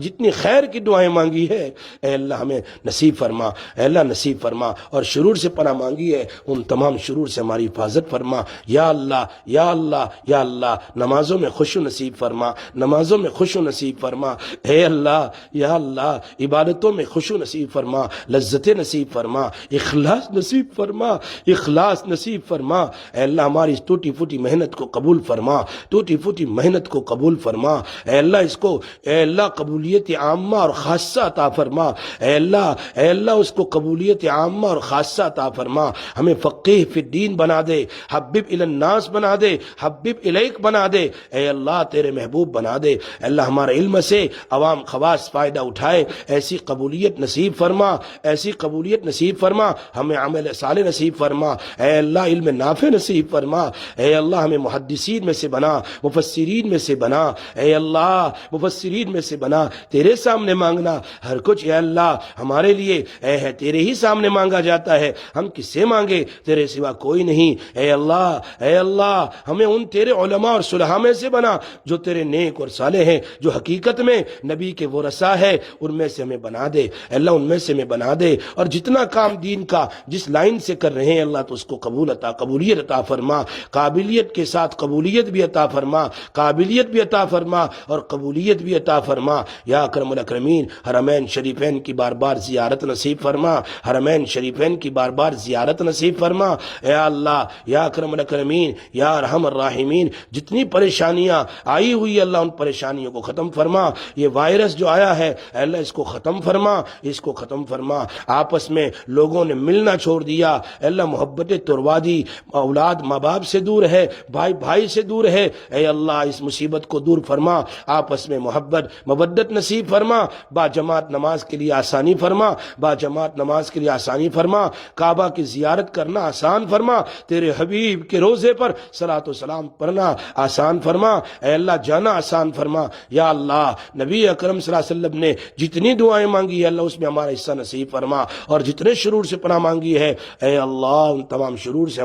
جتنی خیر کی دعائیں مانگی ہے اے اللہ ہمیں نصیب فرما، اے اللہ نصیب فرما، اور شرور سے پناہ مانگی ہے ان تمام شرور سے ہماری حفاظت فرما یا اللہ یا اللہ یا اللہ۔ نمازوں میں خوشو نصیب فرما، نمازوں میں خوشو نصیب فرما اے اللہ یا اللہ۔ عبادتوں میں خوشو نصیب فرما، لذت نصیب فرما، اخلاص نصیب فرما، اخلاص نصیب فرما۔ اے اللہ ہماری اس ٹوٹی پھوٹی محنت کو قبول فرما، ٹوٹی پھوٹی محنت کو قبول فرما اے اللہ۔ اس کو اے اللہ قبولیت عامہ اور خاصہ عطا فرما اے اللہ اس کو قبولیت عامہ اور خاصہ عطا فرما۔ ہمیں فقیہ فی الدین بنا دے، حبب الی الناس بنا دے، حبب الیک بنا دے اے اللہ، تیرے محبوب بنا دے اے اللہ۔ ہمارے علم سے عوام خواص فائدہ اٹھائے، ایسی قبولیت نصیب فرما، ایسی قبولیت نصیب فرما۔ ہمیں عمل صالح نصیب فرما اے اللہ، علم نافع نصیب فرما اے اللہ۔ ہمیں محدثین میں سے بنا، مفسرین میں سے بنا اے اللہ، مفسرین میں سے بنا۔ تیرے سامنے مانگنا ہر کچھ اے اللہ ہمارے لیے اے ہے تیرے ہی سامنے مانگا جاتا ہے، ہم کس سے مانگے، تیرے سوا کوئی نہیں اے اللہ۔ اے اللہ ہمیں ان تیرے علماء اور صلحاء میں سے بنا جو تیرے نیک اور صالح ہیں، جو حقیقت میں نبی کے ورثاء ہے، ان میں سے ہمیں بنا دے اے اللہ، ان میں سے ہمیں بنا دے۔ اور جتنا کام دین کا جس لائن سے کر رہے ہیں اللہ تو اس کو قبولیت عطا فرما، قابلیت کے ساتھ قبولیت بھی عطا فرما، قابلیت بھی عطا فرما اور قبولیت بھی عطا فرما یا اکرم الاکرمین۔ حرمین شریفین کی بار بار زیارت نصیب فرما، حرمین شریفین کی بار بار زیارت نصیب فرما اے اللہ یا اکرم الاکرمین یا ارحم الراحمین۔ جتنی پریشانیاں آئی ہوئی اللہ ان پریشانیوں کو ختم فرما۔ یہ وائرس جو آیا ہے اے اللہ اس کو ختم فرما، اس کو ختم فرما۔ آپس میں لوگوں نے ملنا چھوڑ دیا اے اللہ، محبتیں توڑوا دی، اولاد اولاد ماں باپ سے دور ہے، بھائی بھائی سے دور ہے، اے اللہ اس مصیبت کو دور فرما، آپس میں محبت مودت نصیب فرما، با جماعت نماز کے لیے آسانی فرما، با جماعت نماز کے لیے آسانی فرما، کعبہ کی زیارت کرنا آسان فرما، تیرے حبیب کے روزے پر صلاۃ و سلام پڑھنا آسان فرما، اے اللہ جانا آسان فرما، یا اللہ نبی اکرم صلی اللہ علیہ وسلم نے جتنی دعائیں مانگی ہے اللہ اس میں ہمارا حصہ نصیب فرما، اور جتنے شرور سے پناہ مانگی ہے اے اللہ ان تمام شرور سے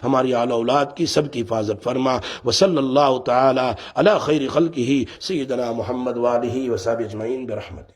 ہماری آل اولاد کی سب کی حفاظت فرما، وصلی اللہ تعالی علی خیر خلقہ سیدنا محمد وآلہ وصحبہ اجمعین برحمتہ۔